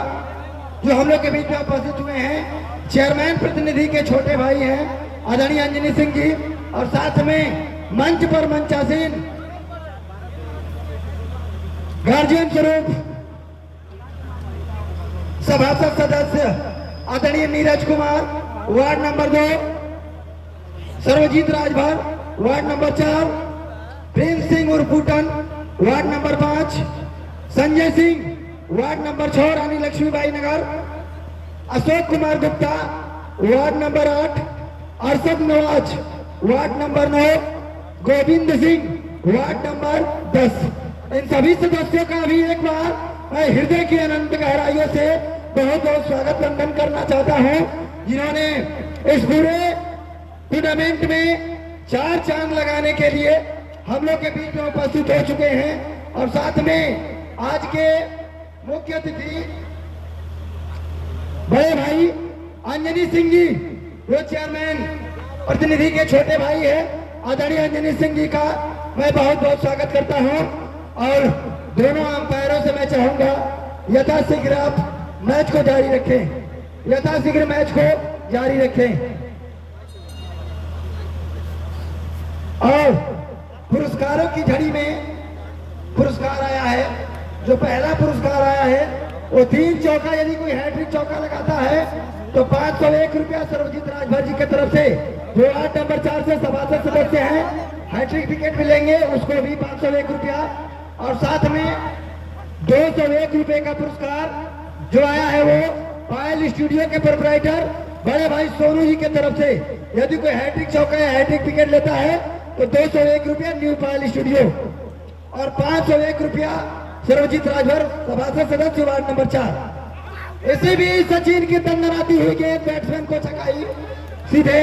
जो हम लोग के बीच में उपस्थित हुए हैं। चेयरमैन प्रतिनिधि के छोटे भाई हैं आदरणीय अंजनी सिंह जी, और साथ में मंच पर मंचासीन गार्जियन स्वरूप सभासद सदस्य आदरणीय Neeraj Kumar, ward number 2, Sarvjeet Rajbhar, ward number 4, Prem Singh उर्फ Bootan, ward number 5, Sanjay Singh, ward number 6 Rani Laxmibai Nagar, Ashok Kumar Gupta, ward number 8, Arshad Nawaz, ward number 9, Govind Singh, ward number 10। इन सभी सदस्यों का भी एक बार मैं हृदय की अनंत गहराइयों से बहुत बहुत स्वागत वंदन करना चाहता हूं, जिन्होंने इस पूरे टूर्नामेंट में 4 चांद लगाने के लिए हम लोग के बीच में उपस्थित हो चुके हैं। और साथ में आज के मुख्य अतिथि बड़े भाई अंजनी सिंह जी, जो चेयरमैन प्रतिनिधि के छोटे भाई है, आदरणीय अंजनी सिंह जी का मैं बहुत बहुत स्वागत करता हूं। और दोनों अंपायरों से मैं चाहूंगा यथाशीघ्र आप मैच को जारी रखें, यथाशीघ्र मैच को जारी रखें। और पुरस्कारों की झड़ी में पुरस्कार आया है, जो पहला पुरस्कार आया है वो 3 चौका, यदि कोई हैट्रिक चौका लगाता है तो 501 रुपया सर्वजीत राजभर जी की तरफ से, जो वार्ड नंबर 4 से सभासद सदस्य हैं, हैट्रिक विकेट मिलेंगे, उसको भी 501 रुपया। और साथ में 201 रुपए का पुरस्कार जो आया है वो पायल स्टूडियो के प्रोपराइटर बड़े भाई सोनू जी की तरफ से, यदि कोई हैट्रिक चौका या हैट्रिक विकेट लेता है तो 201 रुपया न्यू पायल स्टूडियो, और 501 रुपया सर्वजीत राजभर सभासद सदस्य वार्ड नंबर 4। इसी भी सचिन की दंदनाती हुई गेंद बैट्समैन को छकाई, सीधे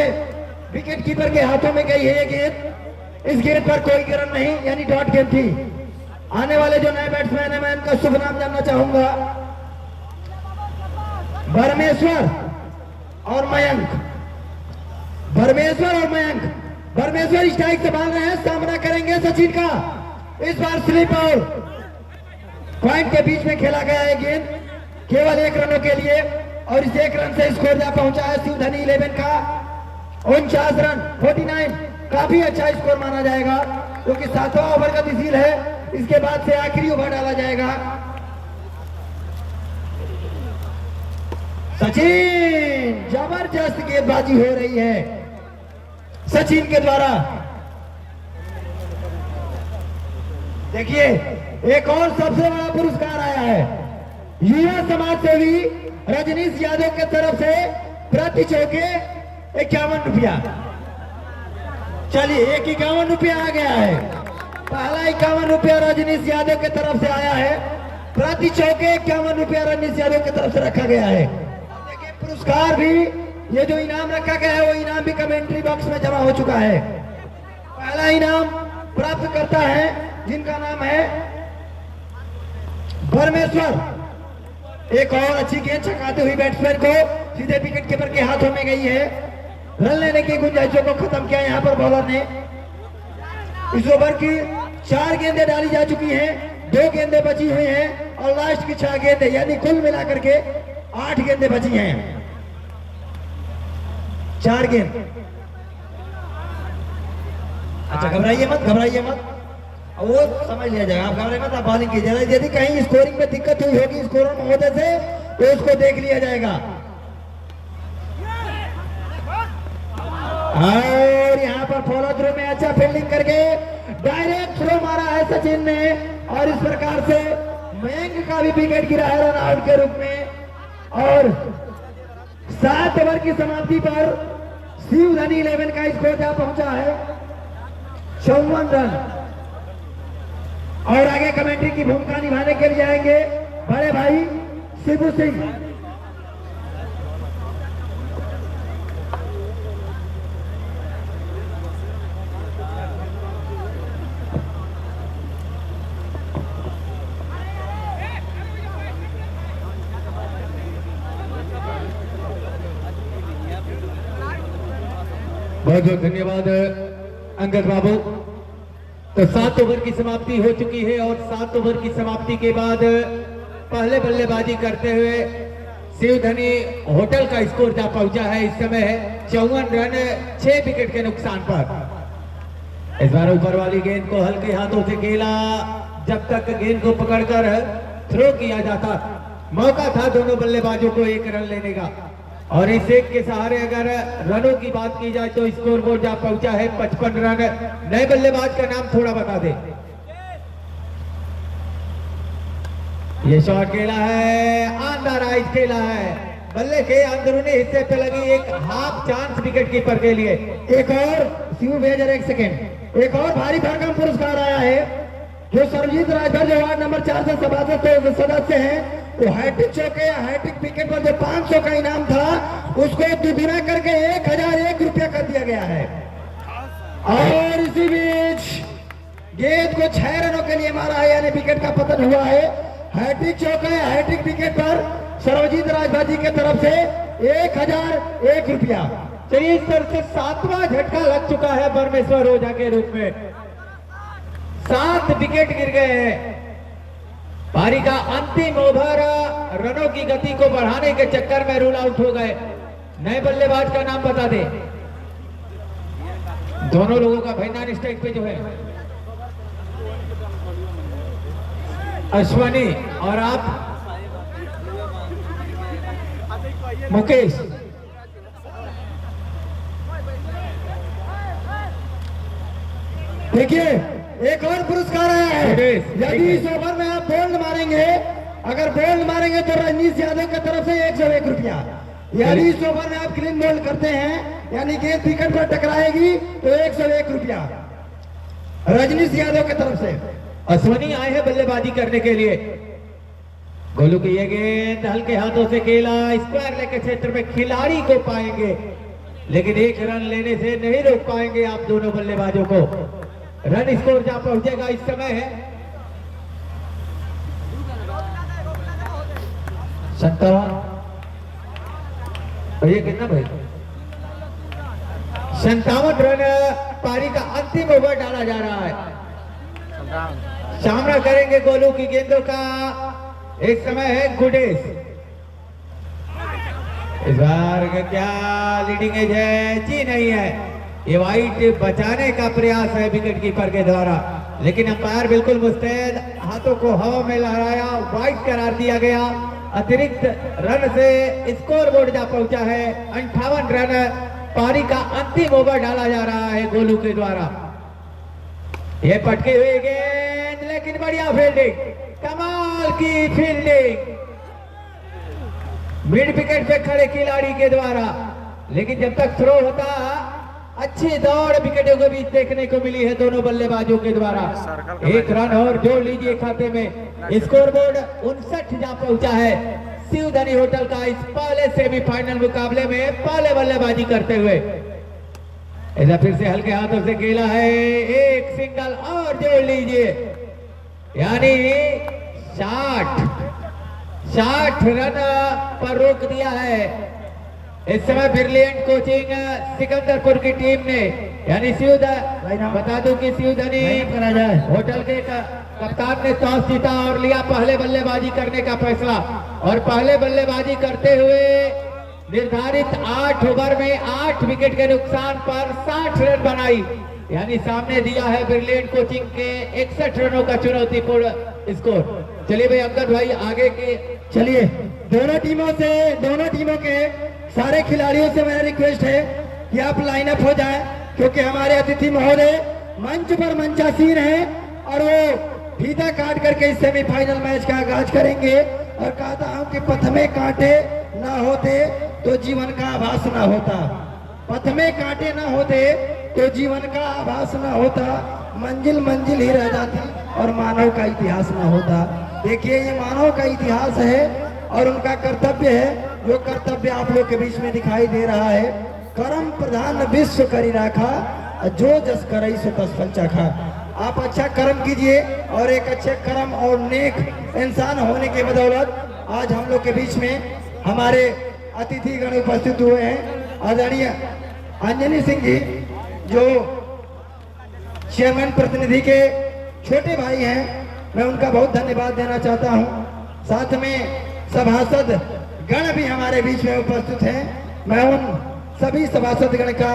विकेट कीपर के हाथों में गई है ये गेंद। इस गेंद पर कोई रन नहीं, यानी डॉट गेंद थी। आने वाले जो नए बैट्समैन है मैं इनका शुभ नाम जानना चाहूंगा। परमेश्वर और मयंक, परमेश्वर और मयंक। परमेश्वर स्ट्राइक से बांध रहे हैं, सामना करेंगे सचिन का। इस बार स्लिप और पॉइंट के बीच में खेला गया है गेंद, केवल 1 रनों के लिए, और इस 1 रन से स्कोर जा पहुंचा है शिवधनी 11 का 49 रन 49। काफी अच्छा स्कोर माना जाएगा क्योंकि 7वां ओवर गतिशील है। इसके बाद से आखिरी ओवर डाला जाएगा। सचिन, जबरदस्त गेंदबाजी हो रही है सचिन के द्वारा। देखिए, एक और सबसे बड़ा पुरस्कार आया है युवा समाज सेवी रजनीश यादव के तरफ से प्रति चौके 51 रुपया। चलिए, एक 51 रुपया आ गया है। पहला 51 रुपया रजनीश यादव की तरफ से आया है। प्रति चौके 51 रुपया रजनीश यादव की तरफ से रखा गया है। देखिए, पुरस्कार भी, ये जो इनाम रखा गया है वो इनाम भी कमेंट्री बॉक्स में जमा हो चुका है। पहला इनाम प्राप्त करता है जिनका नाम है परमेश्वर। एक और अच्छी गेंद छकाते हुई बैट्समैन को सीधे विकेट कीपर के हाथों में गई है। रन लेने की गुंजाइशों को खत्म किया यहाँ पर बॉलर ने। इस ओवर की 4 गेंदें डाली जा चुकी हैं, 2 गेंदें बची हुई हैं और लास्ट की 6 गेंदें, यानी कुल मिलाकर के 8 गेंदें बची हैं। 4 गेंद। अच्छा, घबराइए मत, घबराइए मत, वो समझ लिया जाएगा। आप घबराइए मत, आप बॉलिंग कीजिए। यदि कहीं स्कोरिंग में दिक्कत हुई होगी स्कोरर महोदय से तो उसको देख लिया जाएगा। और यहाँ पर फॉलो थ्रू में अच्छा फील्डिंग करके डायरेक्ट थ्रो मारा है सचिन ने, और इस प्रकार से मयंक का भी विकेट गिरा है रन आउट के रूप में। और 7 ओवर की समाप्ति पर शिवधनी 11 का स्कोर जा पहुंचा है 54 रन। और आगे कमेंट्री की भूमिका निभाने के लिए आएंगे बड़े भाई शिबू सिंह। बहुत बहुत धन्यवाद अंगद बाबू। तो 7 ओवर की समाप्ति हो चुकी है और 7 ओवर की समाप्ति के बाद पहले बल्लेबाजी करते हुए शिवधनी होटल का स्कोर जा पहुंचा है इस समय 54 रन 6 विकेट के नुकसान पर। इस बार ऊपर वाली गेंद को हल्के हाथों से खेला, जब तक गेंद को पकड़कर थ्रो किया जाता मौका था दोनों बल्लेबाजों को 1 रन लेने का। और इस एक के सहारे अगर रनों की बात की जाए तो स्कोर बोर्ड जा पहुंचा है 55 रन। नए बल्लेबाज का नाम थोड़ा बता दे। ये शॉट खेला है, अंदर आइज खेला है, बल्ले के अंदरूनी हिस्से पे लगी एक हाफ चांस विकेट कीपर के लिए। एक और शिव भेजर, 1 सेकेंड, एक और भारी भरकम पुरस्कार आया है जो सर्वजीत राजभर जो वार्ड नंबर 4 से सभासद सदस्य हैं, वो हैट्रिक चौके या हैट्रिक विकेट पर जो 500 का इनाम था उसको दुगुना करके 1001 रुपया कर दिया गया है। और इसी बीच गेंद को 6 रनों के लिए मारा है, यानी विकेट का पतन हुआ है। हैट्रिक चौके या हैट्रिक विकेट पर सर्वजीत राजभाजी की तरफ से 1001 रुपया। चलिए, इस तरह से 7वां झटका लग चुका है परमेश्वर ओझा के रूप में। 7 विकेट गिर गए हैं। पारी का अंतिम ओवर रनों की गति को बढ़ाने के चक्कर में रूल आउट हो गए। नए बल्लेबाज का नाम बता दे। दोनों लोगों का भाईनान स्ट्राइक पे जो है अश्वनी और आप मुकेश। देखिए, एक और पुरस्कार आया है। यदि इस ओवर में आप बोल्ड मारेंगे, अगर बोल्ड मारेंगे तो रजनीश यादव की तरफ से 101 रुपया। यदि इस ओवर में आप क्लीन बोल्ड करते हैं, यानी गेंद विकेट पर टकराएगी तो 101 रुपया रजनीश यादव की तरफ से। अश्वनी आए हैं बल्लेबाजी करने के लिए। गोलू की ये गेंद हल्के हाथों से खेला, स्क्वायर लेग के क्षेत्र में खिलाड़ी को पाएंगे, लेकिन 1 रन लेने से नहीं रोक पाएंगे आप दोनों बल्लेबाजों को। रन स्कोर जा पहुंचेगा इस समय है 57। और ये कितना भाई 57 रन पारी का अंतिम ओवर डाला जा रहा है। सामना करेंगे गोलू की गेंदों का। एक समय है गुडेश। इस बार क्या लीडिंग एज है? जी नहीं है। ये वाइट बचाने का प्रयास है विकेट कीपर के द्वारा, लेकिन अंपायर बिल्कुल मुस्तैद, हाथों को हवा में लहराया, वाइट करार दिया गया। अतिरिक्त रन से स्कोर बोर्ड जा पहुंचा है। 58 रन पारी का अंतिम ओवर डाला जा रहा है गोलू के द्वारा। ये पटकी हुई गेंद, लेकिन बढ़िया फील्डिंग, कमाल की फील्डिंग मिड विकेट पे खड़े खिलाड़ी के द्वारा। लेकिन जब तक थ्रो होता, अच्छी दौड़ विकेटों के बीच देखने को मिली है दोनों बल्लेबाजों के द्वारा। एक रन और जोड़ लीजिए खाते में। स्कोर बोर्ड 59 जा पहुंचा है शिवधनी होटल का इस पहले सेमीफाइनल मुकाबले में पहले बल्लेबाजी करते हुए। ऐसा फिर से हल्के हाथों से खेला है, एक सिंगल और जोड़ लीजिए, यानी 60 रन पर रोक दिया है। इस समय ब्रिलियंट कोचिंग सिकंदरपुर की टीम ने, यानी बता दूं कि शिवधनी होटल के कप्तान ने टॉस जीता और लिया पहले बल्लेबाजी करने का फैसला, और पहले बल्लेबाजी करते हुए निर्धारित 8 ओवर में 8 विकेट के नुकसान पर 60 रन बनाई, यानी सामने दिया है ब्रिलियंट कोचिंग के 61 रनों का चुनौतीपूर्ण स्कोर। चलिए भाई अंकद भाई आगे के। चलिए दोनों टीमों के सारे खिलाड़ियों से मेरा रिक्वेस्ट है कि आप लाइन अप हो जाएं, क्योंकि हमारे अतिथि महोदय मंच पर मंचासीन हैं और वो फीता काट करके इस सेमीफाइनल मैच का आगाज करेंगे। और कहता हूं कि पथ में कांटे ना होते तो जीवन का आभास ना होता, पथ में कांटे ना होते तो जीवन का आभास ना होता, मंजिल मंजिल ही रह जाती और मानव का इतिहास ना होता। देखिए ये मानव का इतिहास है और उनका कर्तव्य है, जो कर्तव्य आप लोग के बीच में दिखाई दे रहा है। कर्म प्रधान विश्व करी राखा, जो जस करई सो तस फल चाखा। आप अच्छा कर्म कीजिए और एक अच्छे कर्म और नेक इंसान होने के बदौलत आज हम लोग के बीच में हमारे अतिथिगण उपस्थित हुए हैं। आदरणीय अंजनी सिंह जी जो चेयरमैन प्रतिनिधि के छोटे भाई हैं, मैं उनका बहुत धन्यवाद देना चाहता हूं। साथ में सभासद गण भी हमारे बीच में उपस्थित हैं। मैं उन सभी सभासद गण का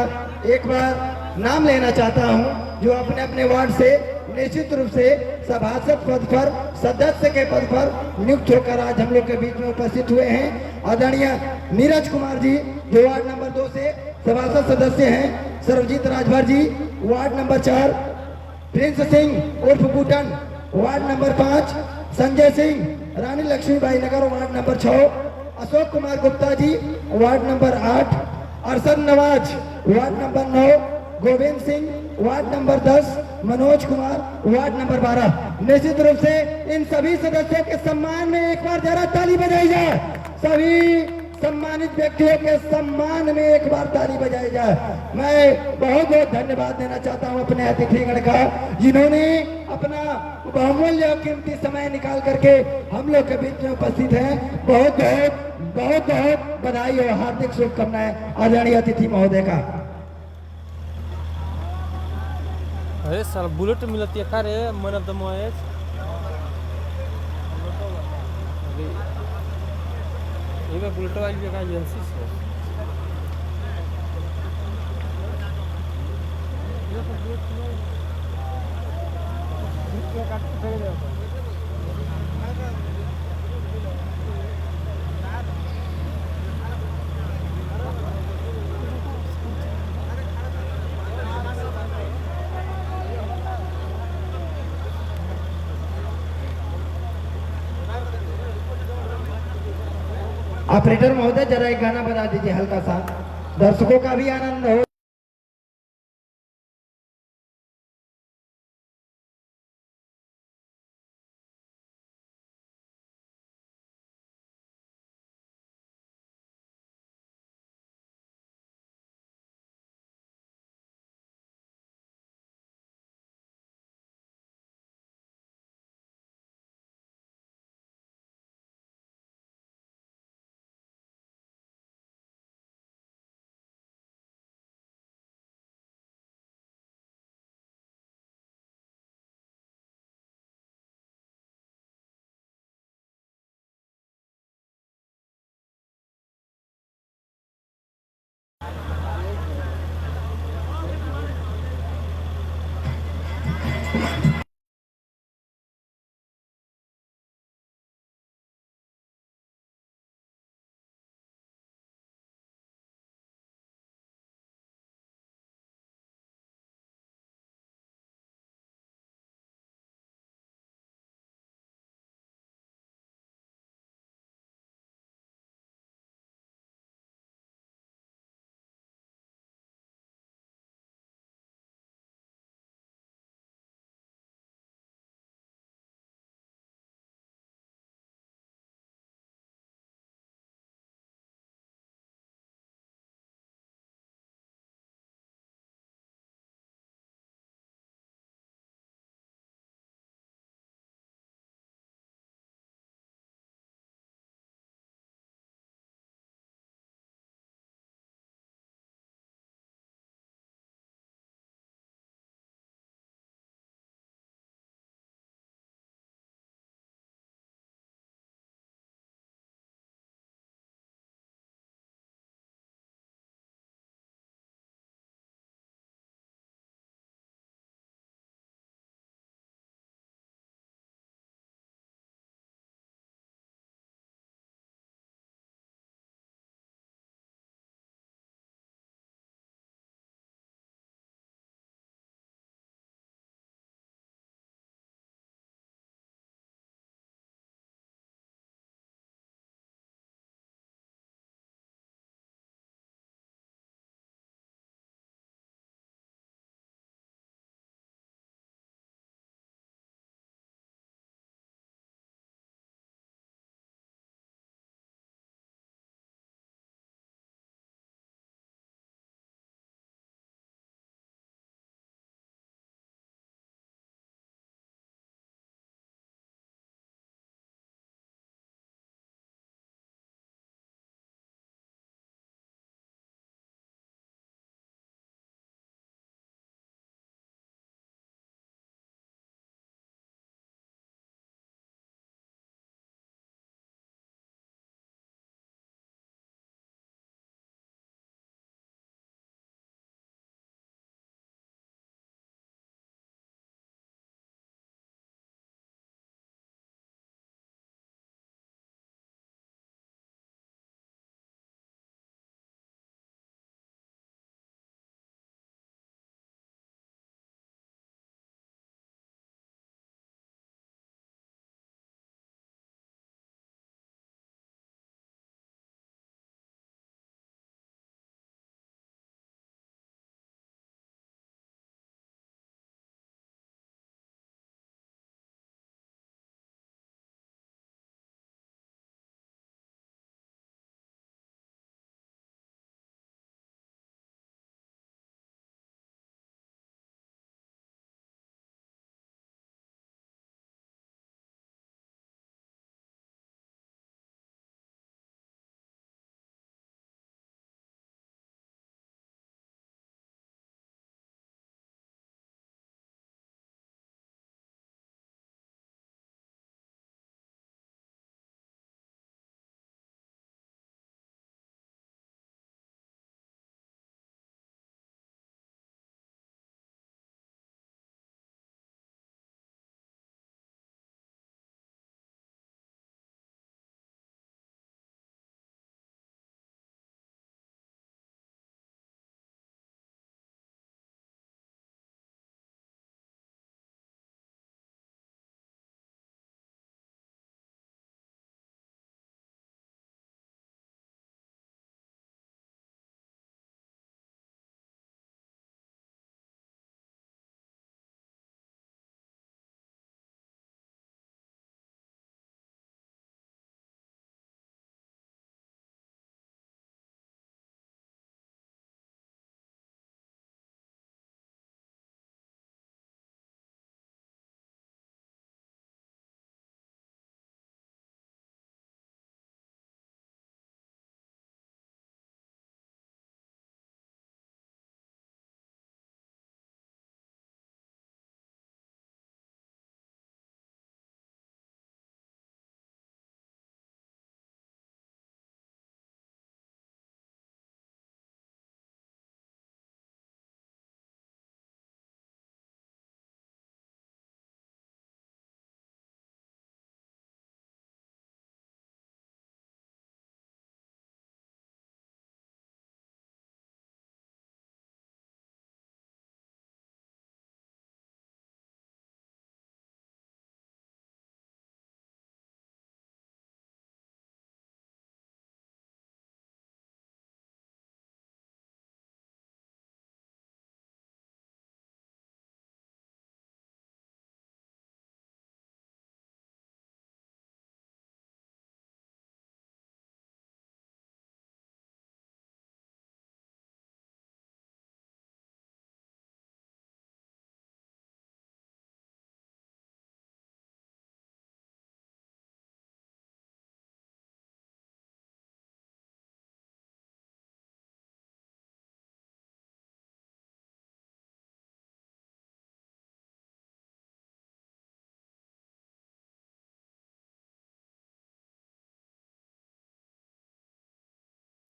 एक बार नाम लेना चाहता हूं जो अपने अपने वार्ड से निश्चित रूप से सभासद पद पर, सदस्य के पद पर नियुक्त होकर आज हम लोग के बीच में उपस्थित हुए हैं। आदरणीय नीरज कुमार जी जो वार्ड नंबर 2 से सभासद सदस्य हैं, Sarvjeet Rajbhar ji ward number 4, Prince Singh उर्फ Bootan ward number 5, Sanjay Singh Rani Laxmibai Nagar ward number 6, Ashok Kumar Gupta ji ward number 8, Arshad Nawaz ward number 9, Govind Singh ward number 10, Manoj Kumar ward number 12। निश्चित रूप से इन सभी सदस्यों के सम्मान में एक बार जरा ताली बजाई जाए। सभी सम्मानित व्यक्तियों के सम्मान में एक बार ताली बजाई जाए। मैं बहुत बहुत धन्यवाद देना चाहता हूं अपने अतिथिगण का, जिन्होंने अपना बहुमूल्य और कीमती समय निकाल करके हम लोग के बीच में उपस्थित हैं। बहुत बहुत बधाई और हार्दिक शुभकामनाएं आदरणीय अतिथि महोदय का। अरे सर बुलेट मिलती है रे मन ऑफ द मैच। ये बुलेट वाली भी एजेंसी से ऑपरेटर महोदय जरा एक गाना बजा दीजिए हल्का सा, दर्शकों का भी आनंद हो।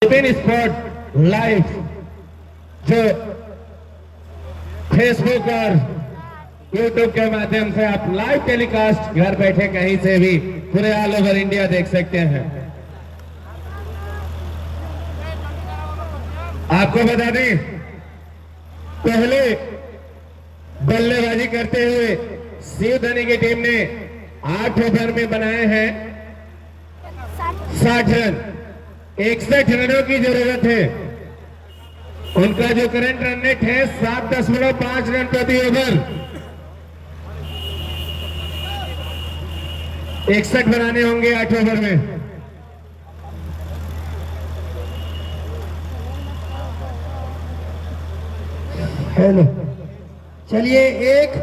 विपिन स्पोर्ट लाइव जो फेसबुक और यूट्यूब के माध्यम से आप लाइव टेलीकास्ट घर बैठे कहीं से भी पूरे ऑल ओवर इंडिया देख सकते हैं। आपको बता दें, पहले बल्लेबाजी करते हुए शिवधनी की टीम ने 8 ओवर में बनाए हैं 60 रन। 61 रनों की जरूरत है। उनका जो करंट रन रेट है 7.5 रन प्रति ओवर। 61 बनाने होंगे 8 ओवर में। हेलो, चलिए एक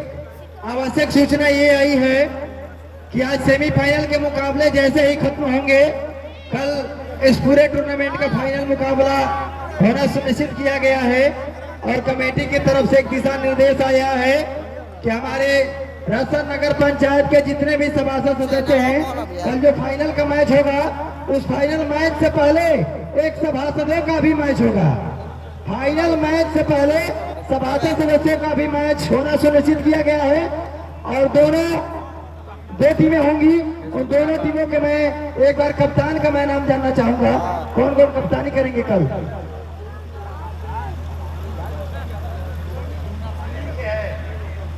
आवश्यक सूचना ये आई है कि आज सेमीफाइनल के मुकाबले जैसे ही खत्म होंगे, कल इस पूरे टूर्नामेंट का फाइनल मुकाबला होना सुनिश्चित किया गया है और कमेटी की तरफ से एक दिशा निर्देश आया है कि हमारे रसन नगर पंचायत के जितने भी सभासद सदस्य हैं, कल जो फाइनल का मैच होगा उस फाइनल मैच से पहले एक सभासदों का भी मैच होगा। फाइनल मैच से पहले सभासद सदस्यों का भी मैच होना सुनिश्चित किया गया है और दो टीमें होंगी। उन दोनों टीमों के मैं एक बार कप्तान का मैं नाम जानना चाहूंगा, कौन कौन कप्तानी करेंगे कल?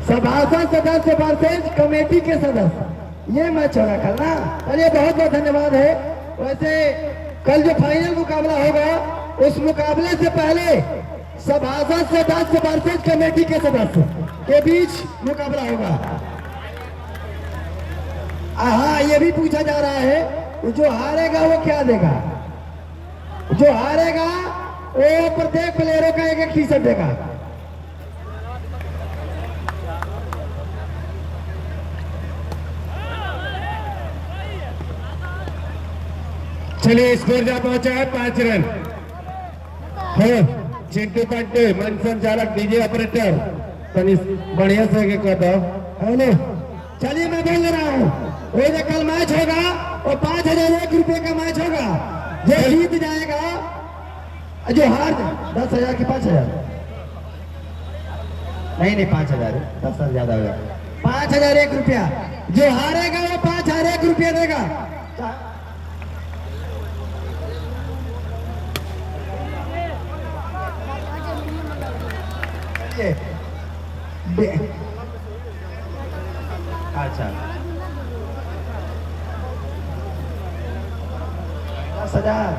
सभासद सदस्य वर्सेज कमेटी के सदस्य, ये मैच होगा कल ना। चलिए बहुत बहुत धन्यवाद है। वैसे कल जो फाइनल मुकाबला होगा उस मुकाबले से पहले सभासद सदस्य वर्सेज कमेटी के सदस्य के बीच मुकाबला होगा। हाँ, ये भी पूछा जा रहा है जो हारेगा वो क्या देगा? जो हारेगा वो प्रत्येक प्लेयरों का एक टी शर्ट देगा। चलिए स्कोर जा पहुंचा है 5 रन। चिंटू पंटे मन संचालक डीजे ऑपरेटर तनिष बढ़िया से कहता हेलो। चलिए मैं बोल रहा हूँ, वो जो कल मैच होगा वो 5,001 रुपए का मैच होगा। जो जीत जाएगा, जो हार 10,000 की 5,000 नहीं 5,000, 10,000 ज्यादा होगा। 5,001 रुपया जो हारेगा वो 5,001 रुपया देगा। अच्छा 10,000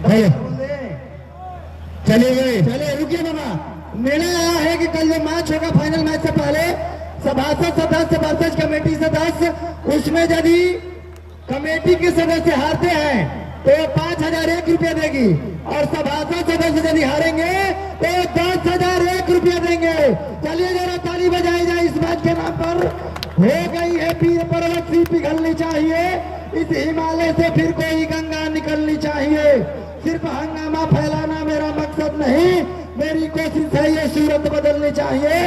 भैया चलिए भाई, चलिए रुकिए बाबा। निर्णय आया है कि कल जो मैच होगा फाइनल मैच से पहले सभासद सदस्य वर्सेज कमेटी सदस्य, उसमें यदि कमेटी के सदस्य हारते हैं तो 5,001 रुपया देगी और सभासद सदस्य यदि हारेंगे तो 10,001 रुपया देंगे। चलिए जरा ताली बजाई जाए इस मैच के नाम पर। हो गई है पीर पर्वत सी पिघलनी चाहिए, इस हिमालय से फिर कोई गंगा निकलनी चाहिए। सिर्फ हंगामा फैलाना मेरा मकसद नहीं, मेरी कोशिश है ये सूरत बदलनी चाहिए।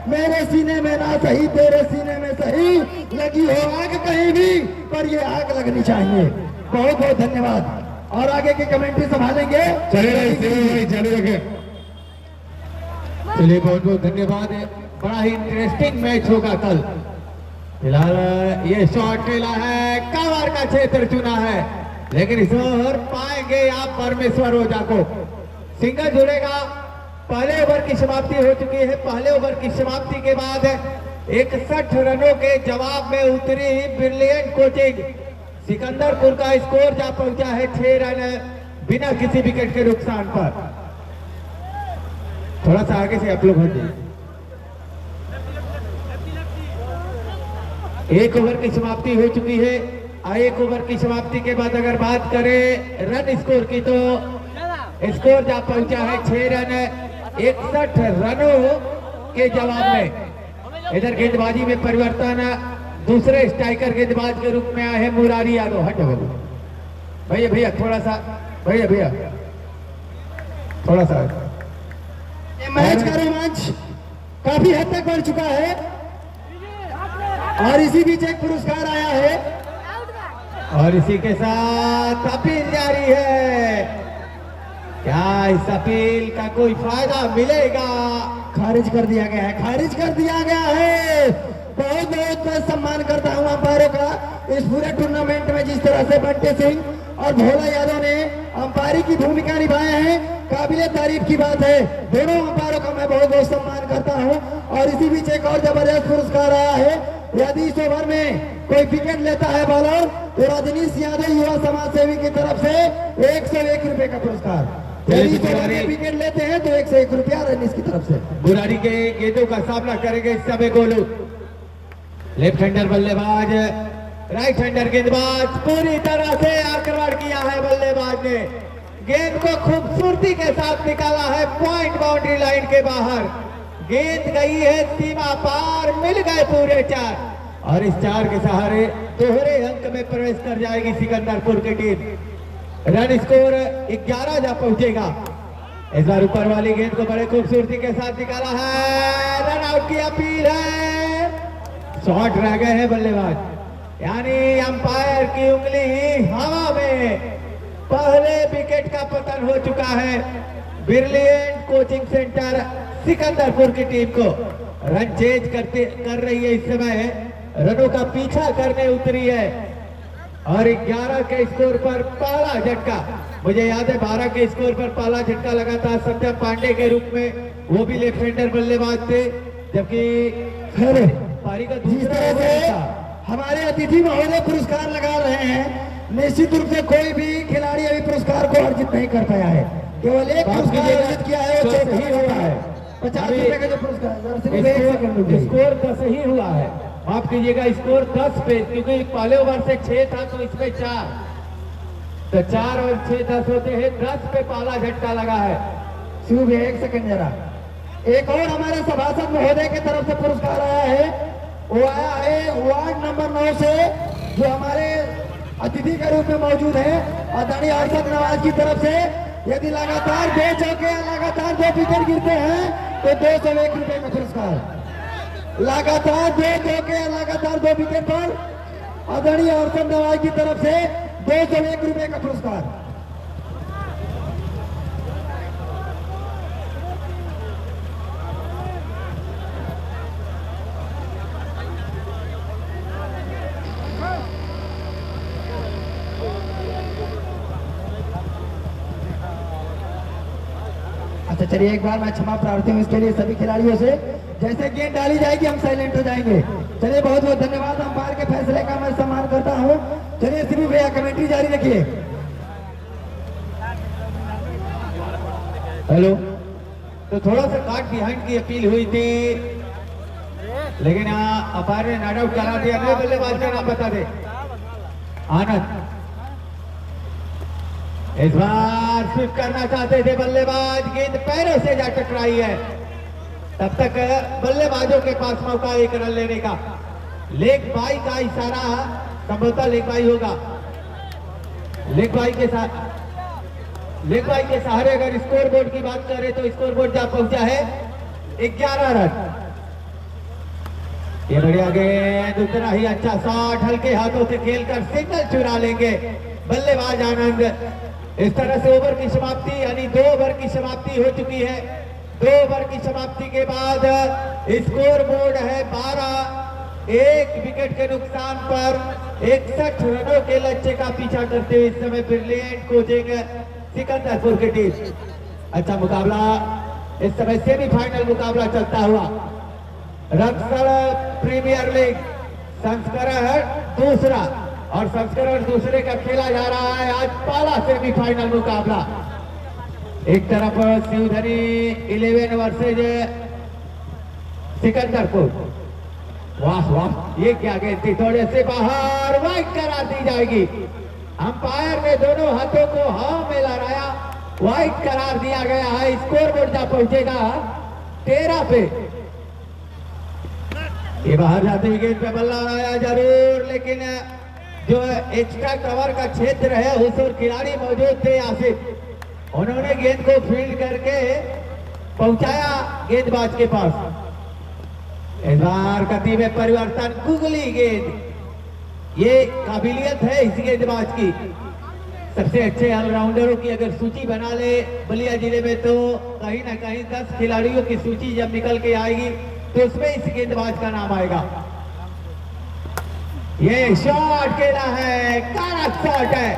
मेरे सीने में ना सही तेरे सीने में सही, लगी हो आग कहीं भी पर ये आग लगनी चाहिए। बहुत बहुत धन्यवाद और आगे की कमेंट्री संभालेंगे। चलिए चलिए बहुत बहुत धन्यवाद। बड़ा ही इंटरेस्टिंग मैच होगा कल। फिलहाल ये शॉट खेला है, कवर का क्षेत्र चुना है, लेकिन इस ओवर पाएंगे आप परमेश्वर ओझा को। सिंगल जुड़ेगा। पहले ओवर की समाप्ति हो चुकी है। पहले ओवर की समाप्ति के बाद 61 रनों के जवाब में उतरी ब्रिलियंट कोचिंग। सिकंदरपुर का स्कोर जा पहुंचा है 6 रन बिना किसी विकेट के नुकसान पर। थोड़ा सा आगे से आप लोग हट जाइए। 1 ओवर की समाप्ति हो चुकी है। 1 ओवर की समाप्ति के बाद अगर बात करें रन स्कोर की तो स्कोर जा पहुंचा है 6 रन 61 रनों के जवाब में। इधर गेंदबाजी में परिवर्तन, दूसरे स्ट्राइकर गेंदबाज के रूप में आए हैं मुरारी यादव। हटो भैया भैया थोड़ा सा, भैया थोड़ा सा। मैच का रोमांच काफी हद तक बढ़ चुका है और इसी बीच एक पुरस्कार आया है और इसी के साथ अपील जारी है। क्या इस अपील का कोई फायदा मिलेगा? खारिज कर दिया गया है, खारिज कर दिया गया है। बहुत बहुत मैं सम्मान करता हूं अंपायरों का इस पूरे टूर्नामेंट में, जिस तरह से बंटे सिंह और भोला यादव ने अंपायरी की भूमिका निभाए हैं, काबिले तारीफ की बात है। दोनों अंपायरों का मैं बहुत बहुत सम्मान करता हूं। और इसी बीच एक और जबरदस्त पुरस्कार आया है। यदि इस ओवर में कोई विकेट लेता है बॉलर तो रजनीश यादव युवा समाज सेवी की तरफ से 101 रुपए का पुरस्कार। यदि इस ओवर में विकेट लेते हैं तो 101 रुपया रजनीश की तरफ से। बुराड़ी के गेंदों का सामना करेंगे इस समय गोलू। लेफ्ट हैंडर बल्लेबाज, राइट हैंडर गेंदबाज, पूरी तरह से आक्रमण किया है बल्लेबाज ने। गेंद को खूबसूरती के साथ निकाला है पॉइंट बाउंड्री लाइन के बाहर। गेंद गई है सीमा पार, मिल गए पूरे 4 और इस 4 के सहारे दोहरे अंक में प्रवेश कर जाएगी सिकंदरपुर की टीम। रन स्कोर 11 जा पहुंचेगा। इस बार ऊपर वाली गेंद को बड़े खूबसूरती के साथ निकाला है, रन आउट की अपील है। शॉट रह गए हैं बल्लेबाज, यानी अंपायर की उंगली हवा में। पहले विकेट का पतन हो चुका है। ब्रिलियंट कोचिंग सेंटर सिकंदरपुर की टीम को रन चेज कर रही है। इस समय रनों का पीछा करने उतरी है और 11 के स्कोर पर पहला झटका। मुझे याद है 12 के स्कोर पर पहला झटका लगा था सत्यम पांडे के रूप में, वो भी लेफ्ट हैंडर बल्लेबाज थे, जबकि पारी का दूसरा ओवर था। हमारे अतिथि महोदय पुरस्कार लगा रहे हैं। निश्चित रूप से कोई भी खिलाड़ी अभी पुरस्कार को अर्जित नहीं कर पाया है। केवल एक पुरस्कार अर्जित किया है, वो ही हुआ है 50 रुपए का जो पुरस्कार। स्कोर 10 ही हुआ है, माफ कीजिएगा, स्कोर 10 पे, क्योंकि पहले ओवर से 6 था तो इसमें 4, तो 4 और 6 10 होते हैं। 10 पे पहला झटका लगा है। शिव भी 1 सेकंड जरा। एक और हमारे सभासद महोदय की तरफ से पुरस्कार आया है। वो आया है वार्ड नंबर 9 से, जो हमारे अतिथि के रूप में मौजूद है, आदरणीय अरशद नवाज की तरफ से। यदि लगातार 2 चौके लगातार 2 विकेट गिरते हैं तो 201 रुपए का पुरस्कार। लगातार 2 चौके लगातार 2 विकेट पर आदरणीय अरशद नवाज की तरफ से 201 रुपए का पुरस्कार। अच्छा चलिए, एक बार मैं क्षमा प्रार्थी हूँ इसके लिए सभी खिलाड़ियों से। जैसे गेंद डाली जाएगी हम साइलेंट हो जाएंगे। चलिए, बहुत बहुत धन्यवाद। अंपायर के फैसले का मैं सम्मान करता हूँ। चलिए श्री भैया कमेंट्री जारी रखिए। हेलो, तो थोड़ा सा कार्ड बिहाइंड की अपील हुई थी, लेकिन यहाँ अंपायर ने नॉट आउट करा दिया। अगले बल्लेबाज का नाम बता दे। आनंद इस बार स्विप करना चाहते थे बल्लेबाज, गेंद पैरों से जा टकराई है। तब तक बल्लेबाजों के पास मौका 1 रन लेने का। लेग बाई का इशारा, संभवतः लेग बाई होगा। लेग बाई के सहारे अगर स्कोर बोर्ड की बात करें तो स्कोर बोर्ड जा पहुंचा है 11 रन। ये बढ़िया गेंद, उतना ही अच्छा शॉट, हल्के हाथों से खेलकर सिग्नल चुरा लेंगे बल्लेबाज आनंद। इस तरह से ओवर की समाप्ति, यानी 2 ओवर की समाप्ति हो चुकी है। 2 ओवर की समाप्ति के बाद स्कोर बोर्ड है 12। 1 विकेट के नुकसान पर 61 रनों के लक्ष्य का पीछा करते हुए इस समय ब्रिलियंट कोचिंग सिकंदरपुर की टीम। अच्छा मुकाबला, इस समय सेमीफाइनल मुकाबला चलता हुआ रक्सड़ प्रीमियर लीग संस्करण 2 और संस्करण 2 का खेला जा रहा है आज पहला सेमीफाइनल मुकाबला। एक तरफ शिवधरी 11 वर्सेज सिकंदरपुर। वाह वाह, ये क्या गेंद थी, थोड़े से बाहर, वाइड करा दी जाएगी। अंपायर ने दोनों हाथों को हवा में लहराया, वाइड करार दिया गया है। स्कोर बोर्ड जा पहुंचेगा 13 पे। ये बाहर जाते हुए गेंद पे बल्ला आया जरूर, लेकिन जो एक्स्ट्रा कवर का क्षेत्र है उस और खिलाड़ी मौजूद थे आसिफ, उन्होंने गेंद को फील्ड करके पहुंचाया गेंदबाज के पास। इस बार गति में परिवर्तन, गुगली गेंद, ये काबिलियत है इस गेंदबाज की। सबसे अच्छे ऑलराउंडरों की अगर सूची बना ले बलिया जिले में तो कहीं ना कहीं 10 खिलाड़ियों की सूची जब निकल के आएगी तो उसमें इस गेंदबाज का नाम आएगा। ये शॉट खेला है, कारक शॉट है,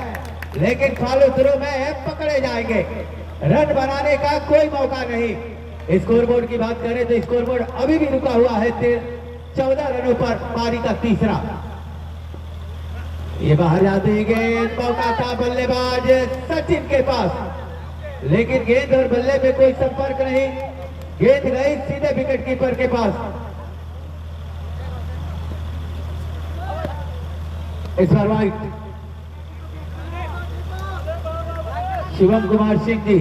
लेकिन फॉलो थ्रो में पकड़े जाएंगे। रन बनाने का कोई मौका नहीं। स्कोरबोर्ड की बात करें तो स्कोरबोर्ड अभी भी रुका हुआ है 14 रनों पर पारी का तीसरा। ये बाहर जाते ही गेंद, मौका था बल्लेबाज सचिन के पास, लेकिन गेंद और बल्ले में कोई संपर्क नहीं। गेंद गई सीधे विकेट कीपर के पास। इस बार वाइट शिवम कुमार सिंह जी।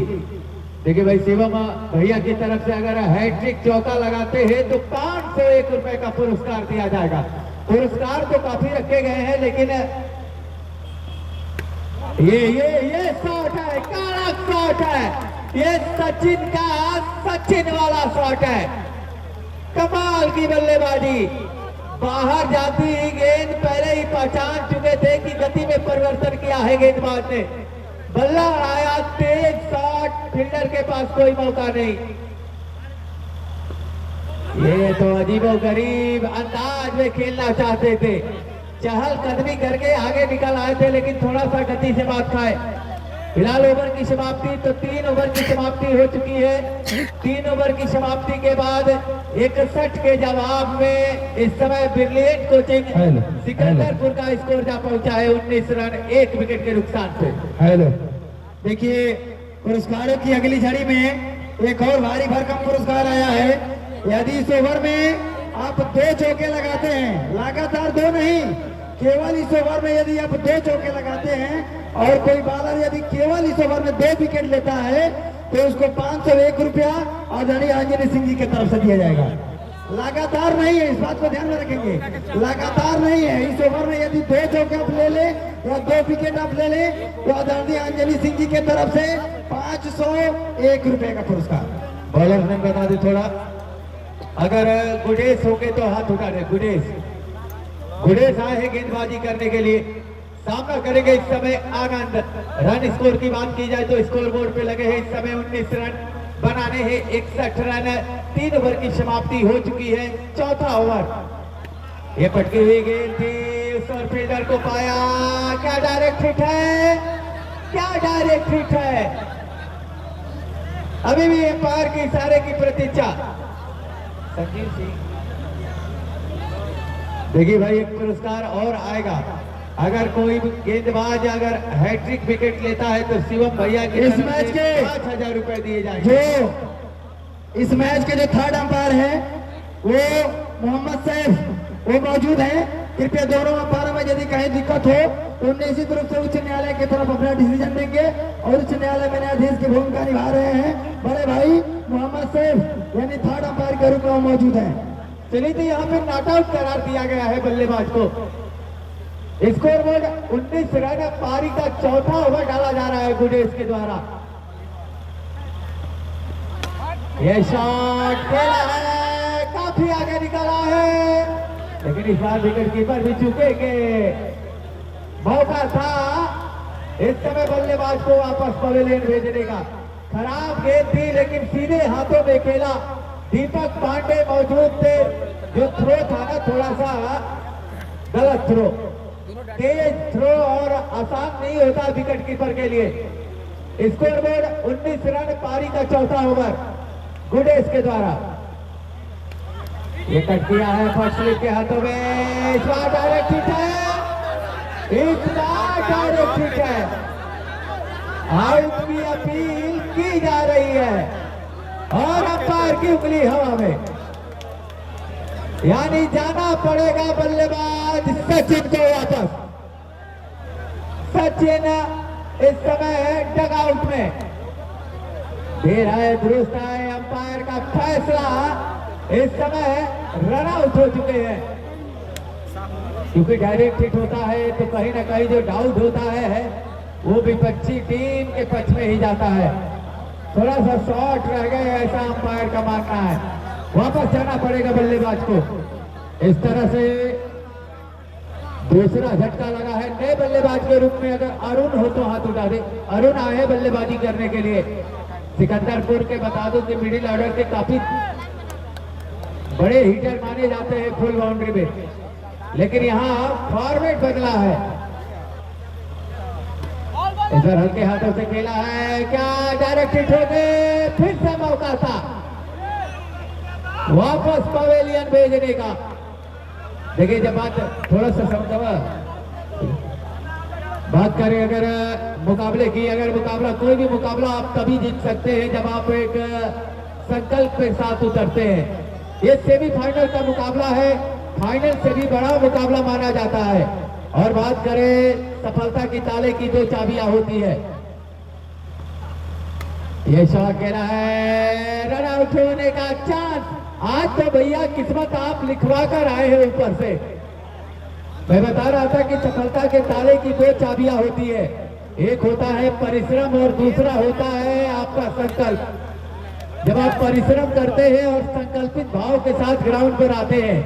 देखिए भाई, शिवम भैया की तरफ से अगर हैट्रिक चौका लगाते हैं तो 501 रुपए का पुरस्कार दिया जाएगा। पुरस्कार तो काफी रखे गए हैं, लेकिन ये शॉट है, कारक शॉट है, ये सचिन का सचिन वाला शॉट है। कमाल की बल्लेबाजी। बाहर जाती ही गेंद पहले ही पहचान चुके थे कि गति में परिवर्तन किया है गेंदबाज ने। बल्ला आया, तेज शॉट, फील्डर के पास कोई मौका नहीं। ये तो अजीबोगरीब अंदाज में खेलना चाहते थे, चहल कदमी करके आगे निकल आए थे, लेकिन थोड़ा सा गति से बात खाए। फिलहाल ओवर की समाप्ति, तो 3 ओवर की समाप्ति हो चुकी है। 3 ओवर की समाप्ति के बाद 61 के जवाब में इस समय ब्रिलियंट कोचिंग सिकंदरपुर का स्कोर जा पहुंचा है 19 रन 1 विकेट के नुकसान पे। हेलो, देखिए पुरस्कारों की अगली झड़ी में एक और भारी भरकम पुरस्कार आया है। यदि इस ओवर में आप 2 चौके लगाते हैं, लगातार 2 नहीं, केवल इस ओवर में यदि आप 2 चौके लगाते हैं और कोई बॉलर यदि केवल इस ओवर में 2 विकेट लेता है तो उसको 501 रुपया आदरणीय आंजनी सिंह जी की तरफ से दिया जाएगा। लगातार नहीं है, इस बात को ध्यान में रखेंगे, लगातार नहीं है। इस ओवर में यदि 2 चौके आप ले ले या 2 विकेट आप ले ले तो आदरणीय आंजनी सिंह जी की तरफ से 501 रुपए का पुरस्कार। बॉलर ने बता दी थोड़ा, अगर गुडेश हो गए तो हाथ उठा दे। गुडेश आए हैं गेंदबाजी करने के लिए, सामना करेंगे इस समय आनंद। रन स्कोर की बात की जाए तो स्कोर बोर्ड पे लगे हैं इस समय 19 रन, बनाने हैं 61 रन। 3 ओवर की समाप्ति हो चुकी है, चौथा ओवर। ये पटकी हुई गेंद थी, उस ओवर फील्डर को पाया, क्या डायरेक्ट हिट है, क्या डायरेक्ट हिट है। अभी भी एम्पायर के इशारे की प्रतीक्षा। संजीव सिंह, देखिए भाई, एक पुरस्कार और आएगा। अगर कोई गेंदबाज अगर हैट्रिक विकेट लेता है तो शिवम भैया के इस मैच के 5000 रुपए दिए जाएंगे। जो इस मैच के जो थर्ड अंपायर है वो मोहम्मद सैफ, वो मौजूद हैं। कृपया दोनों अंपायर में यदि कहीं दिक्कत हो तो उन्हें इसी तरफ से उच्च न्यायालय की तरफ अपना डिसीजन देंगे और उच्च न्यायालय में न्यायाधीश की भूमिका निभा रहे हैं बड़े भाई मोहम्मद सैफ, यानी थर्ड अंपायर के रूप में मौजूद है। चलिए, तो यहाँ पे नॉट आउट करार दिया गया है बल्लेबाज को। स्कोर बोर्ड 19 रन, पारी का चौथा ओवर डाला जा रहा है गुडेश के द्वारा। यह शॉट खेला है, काफी आगे निकला है, लेकिन इस बार विकेट कीपर भी चूकेंगे। मौका था इस समय बल्लेबाज को वापस पवेलियन भेजने का। खराब गेंद थी, लेकिन सीधे हाथों में खेला। दीपक पांडे मौजूद थे, जो थ्रो था ना थोड़ा सा गलत थ्रो, तेज थ्रो और आसान नहीं होता विकेट कीपर के लिए। स्कोर बोर्ड 19 रन, पारी का चौथा ओवर गुडेश के द्वारा। ये कट किया है फर्स्ट स्लिप के हाथों में, इस बार डायरेक्ट हिट है, इस बार डायरेक्ट हिट है। आउट की अपील की जा रही है और अंपायर की उंगली हवा में, यानी जाना पड़ेगा बल्लेबाज सचिन को वापस। सचिन इस समय डगआउट में दे रहा है, दुरुस्त है अंपायर का फैसला। इस समय रन आउट हो चुके हैं, क्योंकि डायरेक्ट हिट होता है तो कहीं ना कहीं जो डाउट होता है वो विपक्षी टीम के पक्ष में ही जाता है। थोड़ा सा शॉर्ट रह गए, ऐसा अंपायर का मानना है। वापस जाना पड़ेगा बल्लेबाज को। इस तरह से दूसरा झटका लगा है नए बल्लेबाज के रूप में। अगर अरुण हो तो हाथ उठा दे। अरुण आए हैं बल्लेबाजी करने के लिए। सिकंदरपुर के बता दूं कि मिडिल ऑर्डर के काफी बड़े हिटर माने जाते हैं फुल बाउंड्री में, लेकिन यहाँ फॉर्मेट बदला है। इधर हल्के हाथों से खेला है, क्या डायरेक्ट हिट हो गए, फिर से मौका था वापस पवेलियन भेजने का। देखिए जब बात थोड़ा सा समझा बात करें अगर मुकाबले की, अगर मुकाबला कोई भी मुकाबला आप तभी जीत सकते हैं जब आप एक संकल्प के साथ उतरते हैं। ये सेमीफाइनल का मुकाबला है, फाइनल से भी बड़ा मुकाबला माना जाता है। और बात करें सफलता की ताले की 2 चाबियां होती है। ये शॉट कहना है रन आउट होने का चांस। आज तो भैया किस्मत आप लिखवा कर आए हैं ऊपर से। मैं बता रहा था कि सफलता के ताले की 2 चाबियां होती है, एक होता है परिश्रम और दूसरा होता है आपका संकल्प। जब आप परिश्रम करते हैं और संकल्पित भाव के साथ ग्राउंड पर आते हैं,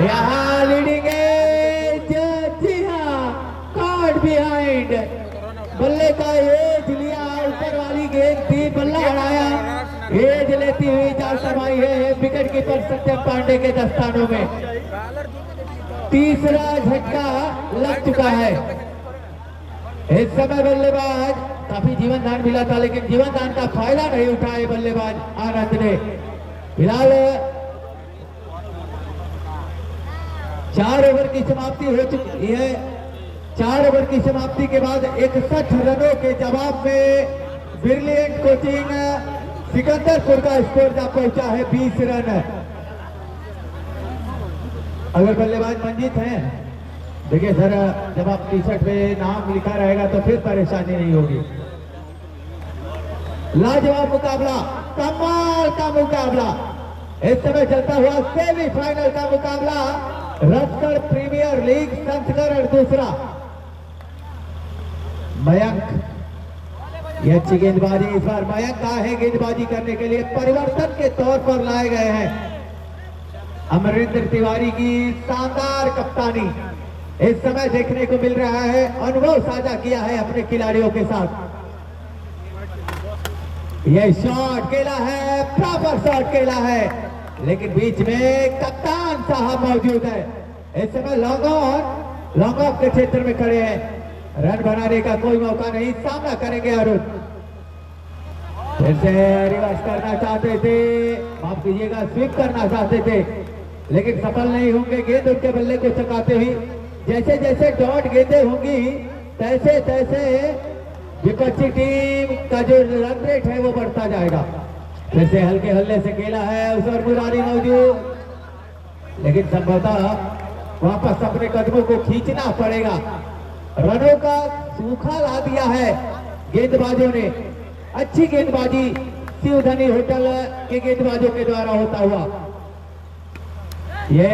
यहाँ लीडिंग एज, जी हाँ, कॉट बिहाइंड, बल्ले का एज लिया, ऊपर वाली गेंद थी, बल्ला हराया, एज लेती हुई चार समाई है विकेट कीपर सत्यम पांडे के दस्तानों में। तीसरा झटका लग चुका है। इस समय बल्लेबाज काफी जीवन दान मिला था, लेकिन जीवन दान का फायदा नहीं उठाए बल्लेबाज आनंद ने। फिलहाल 4 ओवर की समाप्ति हो चुकी है। 4 ओवर की समाप्ति के बाद 61 रनों के जवाब में ब्रिलियंट कोचिंग सिकंदरपुर का स्कोर जा पहुंचा है 20 रन। अगर बल्लेबाज मंजीत हैं, देखिए सर जब आप टी शर्ट पे नाम लिखा रहेगा तो फिर परेशानी नहीं होगी। लाजवाब मुकाबला, कमाल का मुकाबला। इस समय चलता हुआ सेमीफाइनल का मुकाबला, रत्तर प्रीमियर लीग संस्करण 2। मयंक, ये अच्छी गेंदबाजी इस बार मयंक आए हैं गेंदबाजी करने के लिए, परिवर्तन के तौर पर लाए गए हैं। अमरिंदर तिवारी की शानदार कप्तानी इस समय देखने को मिल रहा है, अनुभव साझा किया है अपने खिलाड़ियों के साथ। यह शॉट खेला है, प्रॉपर शॉट खेला है, लेकिन बीच में कप्तान साहब मौजूद है। इस समय लॉन्ग ऑफ के क्षेत्र में खड़े हैं, रन बनाने का कोई मौका नहीं, सामना करेंगे अरुण। फिर से रिवर्स करना चाहते थे, माफ कीजिएगा स्वीप करना चाहते थे, लेकिन सफल नहीं होंगे। गेंद उनके बल्ले को चकाते हुए जैसे जैसे डॉट गेंदें होंगी तैसे तैसे विपक्षी टीम का जो रन रेट है वो बढ़ता जाएगा। फिर से हल्के हल्ले से खेला है, उस पर मुरारी मौजूद, लेकिन संभवतः वापस अपने कदमों को खींचना पड़ेगा। रनों का सूखा ला दिया है गेंदबाजों ने। अच्छी गेंदबाजी शिवधनी होटल के गेंदबाजों के द्वारा होता हुआ। ये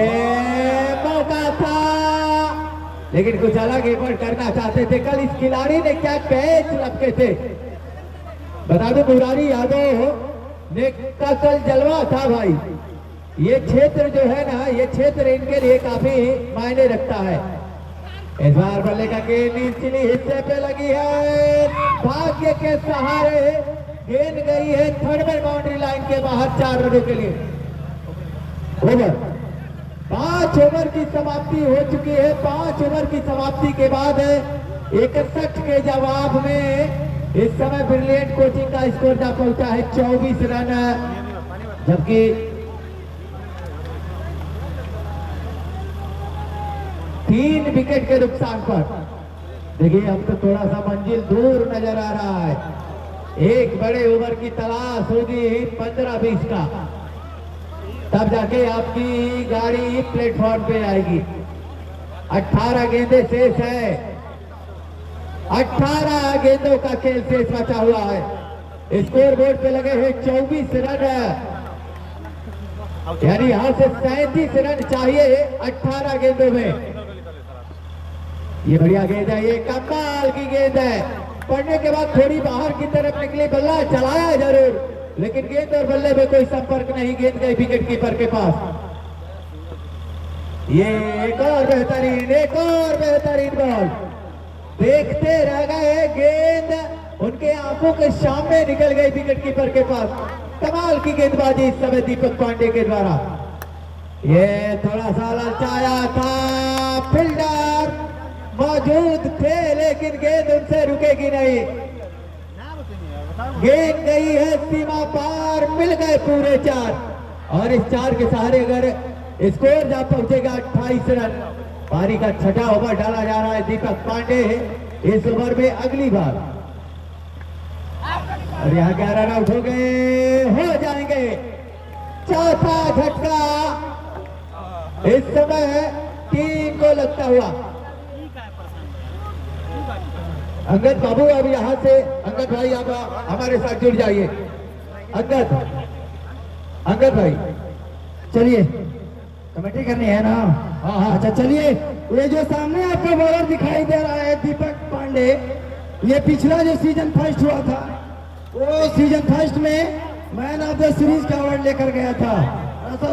मौका था, लेकिन कुछ अलग एफर्ट करना चाहते थे। कल इस खिलाड़ी ने क्या कैच लपके थे, बता दो मुरारी यादव ने का कल जलवा था भाई। ये क्षेत्र जो है ना, ये क्षेत्र इनके लिए काफी मायने रखता है। इस बार बल्ले का गेंद निचली हिस्से पे लगी है, भाग्य के सहारे गेंद गई है थर्ड बाउंड्री लाइन के बाहर 4 रनों के लिए। ओवर 5 ओवर की समाप्ति हो चुकी है। 5 ओवर की समाप्ति के बाद 61 के जवाब में इस समय ब्रिलियंट कोचिंग का स्कोर जा पहुंचा है 24 रन, जबकि तीन विकेट के नुकसान पर। देखिए अब तो थोड़ा सा मंजिल दूर नजर आ रहा है। एक बड़े ओवर की तलाश होगी 15-20 का, तब जाके आपकी गाड़ी प्लेटफॉर्म पे आएगी। 18 गेंदें शेष है, 18 गेंदों का खेल शेष बचा हुआ है। स्कोर बोर्ड पे लगे हैं 24 रन, यानी यहां से 37 रन चाहिए 18 गेंदों में। ये बढ़िया गेंद है, ये कमाल की गेंद है। पड़ने के बाद थोड़ी बाहर की तरफ निकली, बल्ला चलाया जरूर, लेकिन गेंद और बल्ले में कोई संपर्क नहीं। गेंद गई विकेट कीपर के पास। ये एक और बेहतरीन बॉल, देखते रह गए, गेंद उनके आंखों के सामने निकल गई विकेट कीपर के पास। कमाल की गेंदबाजी इस समय दीपक पांडे के द्वारा। ये थोड़ा सा ललचाया था, फील्डर मौजूद थे लेकिन गेंद उनसे रुकेगी नहीं। गेंद गई है सीमा पार, मिल गए पूरे 4 और इस 4 के सहारे अगर स्कोर जा पहुंचेगा 28 रन। पारी का छठा ओवर डाला जा रहा है दीपक पांडे इस ओवर में अगली बार, और यहाँ 11 रन आउट हो गए, हो जाएंगे। चौथा झटका इस समय टीम को लगता हुआ। अंगद बाबू अब यहाँ से, अंगद भाई आप हमारे साथ जुड़ जाइए। अंगद भाई चलिए, कमेटी करनी है ना? हाँ, अच्छा चलिए। ये जो सामने आपको बॉलर दिखाई दे रहा है दीपक पांडे, ये पिछला जो सीजन फर्स्ट हुआ था, वो सीजन फर्स्ट में मैन ऑफ द सीरीज का अवार्ड लेकर गया था।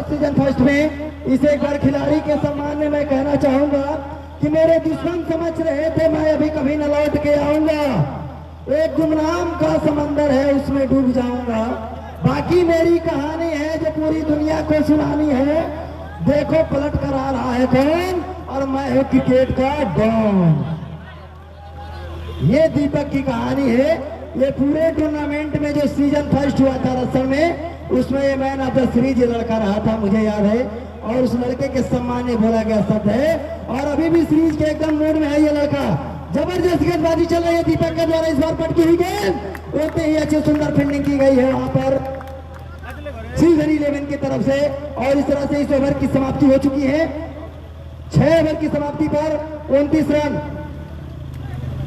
सीजन फर्स्ट में इसे एक बार खिलाड़ी के सम्मान में मैं कहना चाहूंगा कि मेरे दुश्मन समझ रहे थे मैं अभी कभी न लौट के आऊंगा, एक गुमनाम का समंदर है उसमें डूब जाऊंगा। बाकी मेरी कहानी है जो पूरी दुनिया को सुनानी है। देखो पलट कर आ रहा है कौन, और मैं हूं क्रिकेट का डॉन। ये दीपक की कहानी है। ये पूरे टूर्नामेंट में जो सीजन फर्स्ट हुआ था रसल में, उसमें ये मैन ऑफ द सीरीज लड़का रहा था, मुझे याद है, और उस लड़के के सम्मान में बोला गया शब्द है। और अभी भी सीरीज के एकदम मूड में है ये लड़का। जबरदस्त गेंदबाजी चल रही है दीपक के द्वारा, इस बार पटकी हुई गेंद, उतनी ही अच्छी सुंदर फील्डिंग की गई है वहां पर सीजन 11 की तरफ से। और इस तरह से इस ओवर की समाप्ति हो चुकी है। 6 ओवर की समाप्ति पर 29 रन।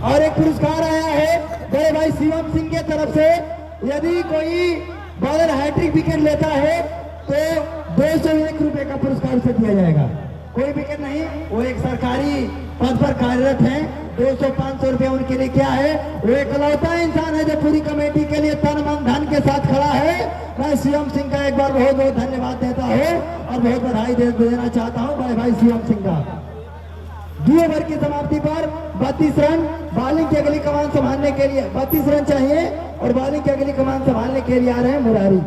और एक पुरस्कार आया है बड़े भाई शिवम सिंह के तरफ से। यदि कोई बॉलर हैट्रिक विकेट लेता है तो 201 रुपए का पुरस्कार उसे दिया जाएगा। कोई विकेट नहीं, वो एक सरकारी पद पर कार्यरत है। 200-500 रुपए उनके लिए क्या है, वो एक लौता इंसान है जो पूरी कमेटी के लिए तन मन धन के साथ खड़ा है। मैं शिवम सिंह का एक बार बहुत बहुत धन्यवाद देता हूँ और बहुत बधाई देना चाहता हूँ बड़े भाई शिवम सिंह का। 2 ओवर की समाप्ति पर 32 रन। बॉलिंग की अगली कमान संभालने के लिए 32 रन चाहिए और बॉलिंग की अगली कमान संभालने के लिए आ रहे हैं मुरारी।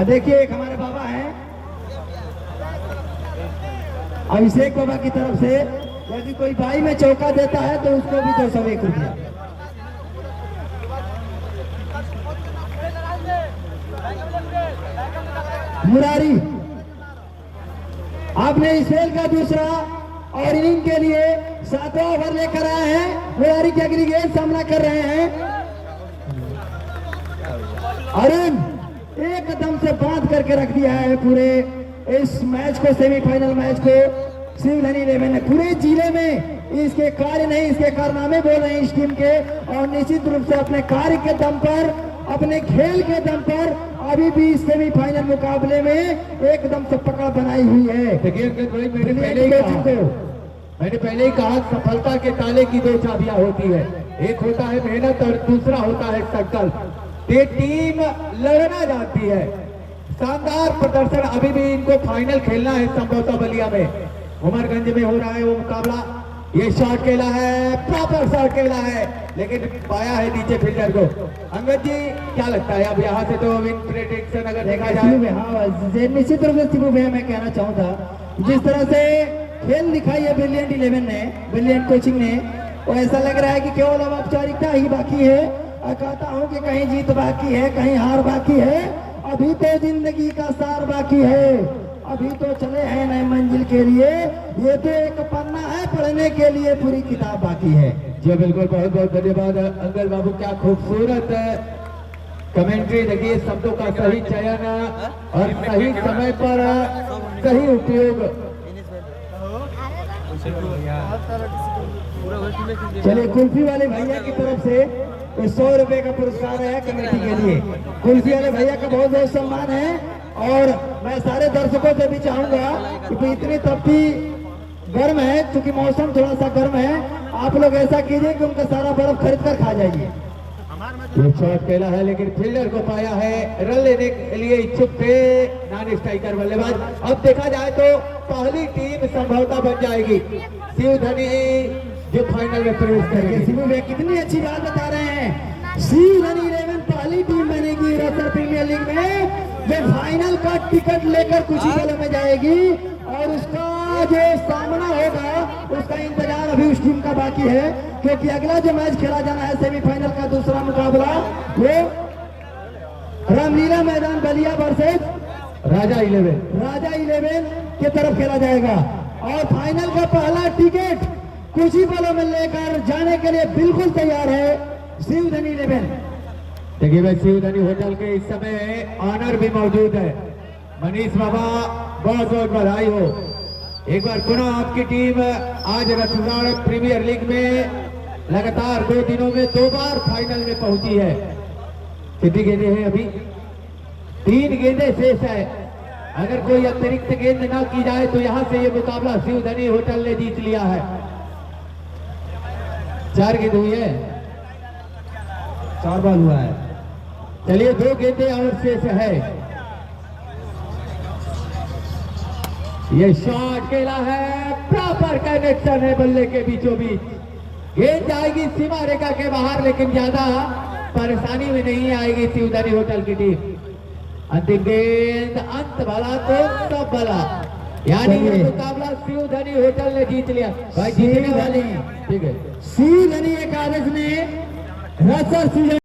देखिए एक हमारे बाबा हैं अभिषेक बाबा की तरफ से, यदि कोई बाई में चौका देता है तो उसको भी 201 रुपया। मुरारी आपने इस खेल का दूसरा और इनिंग के लिए 7वां ओवर लेकर आए हैं। मुरारी की अगली गेंद सामना कर रहे हैं अरुण। एकदम से बांध करके रख दिया है पूरे इस मैच को, सेमीफाइनल मैच को सिविल 11 ने। पूरे जिले में इसके कार्य नहीं, इसके कारनामे बोल रहे हैं इस टीम के। और निश्चित रूप से अपने कार्य के दम पर, अपने खेल के दम पर अभी भी सेमीफाइनल मुकाबले में एकदम से पकड़ बनाई हुई है। देखिए मैंने पहले ही कहा सफलता के ताले की 2 चाबियां होती है, एक होता है मेहनत और दूसरा होता है संकल्प। ये टीम लड़ना जानती है। शानदार प्रदर्शन, अभी भी इनको फाइनल खेलना है संभवतः बलिया में। उमरगंज में हो रहा है वो मुकाबला। ये शॉट खेला है, प्रॉपर शॉट खेला है, लेकिन पाया है नीचे फील्डर को। अंगद जी क्या लगता है अब यहाँ से तो विन प्रेडिक्शन अगर देखा जाए? हाँ निश्चित रूप से शिबू भैया मैं कहना चाहूँगा जिस तरह से खेल दिखाई है ब्रिलियंट 11 ने, ब्रिलियंट कोचिंग ने, वो ऐसा लग रहा है कि केवल अब औपचारिकता ही बाकी है। और कहता हूँ कि कहीं जीत बाकी है, कहीं हार बाकी है, अभी तो जिंदगी का सार बाकी है। अभी तो चले हैं नए मंजिल के लिए, ये तो एक पन्ना है, पढ़ने के लिए पूरी किताब बाकी है। जी बिल्कुल, बहुत बहुत धन्यवाद अंगद बाबू, क्या खूबसूरत कमेंट्री। देखिए शब्दों का सही चयन और सही समय पर सही उपयोग। चलिए कुल्फी वाले भैया की तरफ से 100 रुपए का पुरस्कार है कमेटी के लिए। कुल्फी वाले भैया का बहुत बहुत सम्मान है। और मैं सारे दर्शकों से भी चाहूंगा कि इतनी तपती गर्म है, क्योंकि मौसम थोड़ा सा गर्म है, आप लोग ऐसा कीजिए कि उनका सारा बर्फ खरीद कर खा जाइए। ये शॉट खेला है लेकिन फील्डर को पाया है, रन लेने के लिए इच्छुक थे नॉन स्ट्राइकर बल्लेबाज। अब देखा जाए तो पहली टीम संभवतः बन जाएगी शिवधनी जो फाइनल में प्रवेश करेगी। सिमू भाई कितनी अच्छी बात बता रहे हैं, शिवधनी 11 पहली टीम बनेगी रसर प्रीमियर लीग में जो फाइनल का टिकट लेकर कुछ ही पलों में जाएगी और उसका जो सामना होगा उसका इंतजार अभी उस टीम का बाकी है, क्योंकि अगला जो मैच खेला जाना है सेमीफाइनल का दूसरा मुकाबला वो रामलीला मैदान बलिया वर्सेस राजा 11 की तरफ खेला जाएगा और फाइनल का पहला टिकट कुछ ही पलों में लेकर जाने के लिए बिल्कुल तैयार है शिवधनी 11। देखिए भाई शिवधनी होटल के इस समय ऑनर भी मौजूद है। मनीष बाबा बहुत बहुत बधाई हो, एक बार पुनः आपकी टीम आज रतुराड़ प्रीमियर लीग में लगातार 2 दिनों में 2 बार फाइनल में पहुंची है। कितनी गेंदें हैं अभी? 3 गेंदें शेष है। अगर कोई अतिरिक्त गेंद ना की जाए तो यहां से ये मुकाबला शिवधनी होटल ने जीत लिया है। 4 गेंद हुई है, 4 बॉल हुआ है। चलिए 2 गेंदें और शेष है। ये शॉट खेला है, प्रॉपर कनेक्शन है बल्ले के बीचों बीच, गेंद जाएगी सीमा रेखा के बाहर लेकिन ज्यादा परेशानी में नहीं आएगी शिवधनी होटल की टीम। अंतिम गेंद अंत भला तो सब भला, यानी ये मुकाबला शिवधनी होटल ने जीत लिया भाई, जीतने वाले। ठीक है, शिवधनी एकादश ने रसर सीजन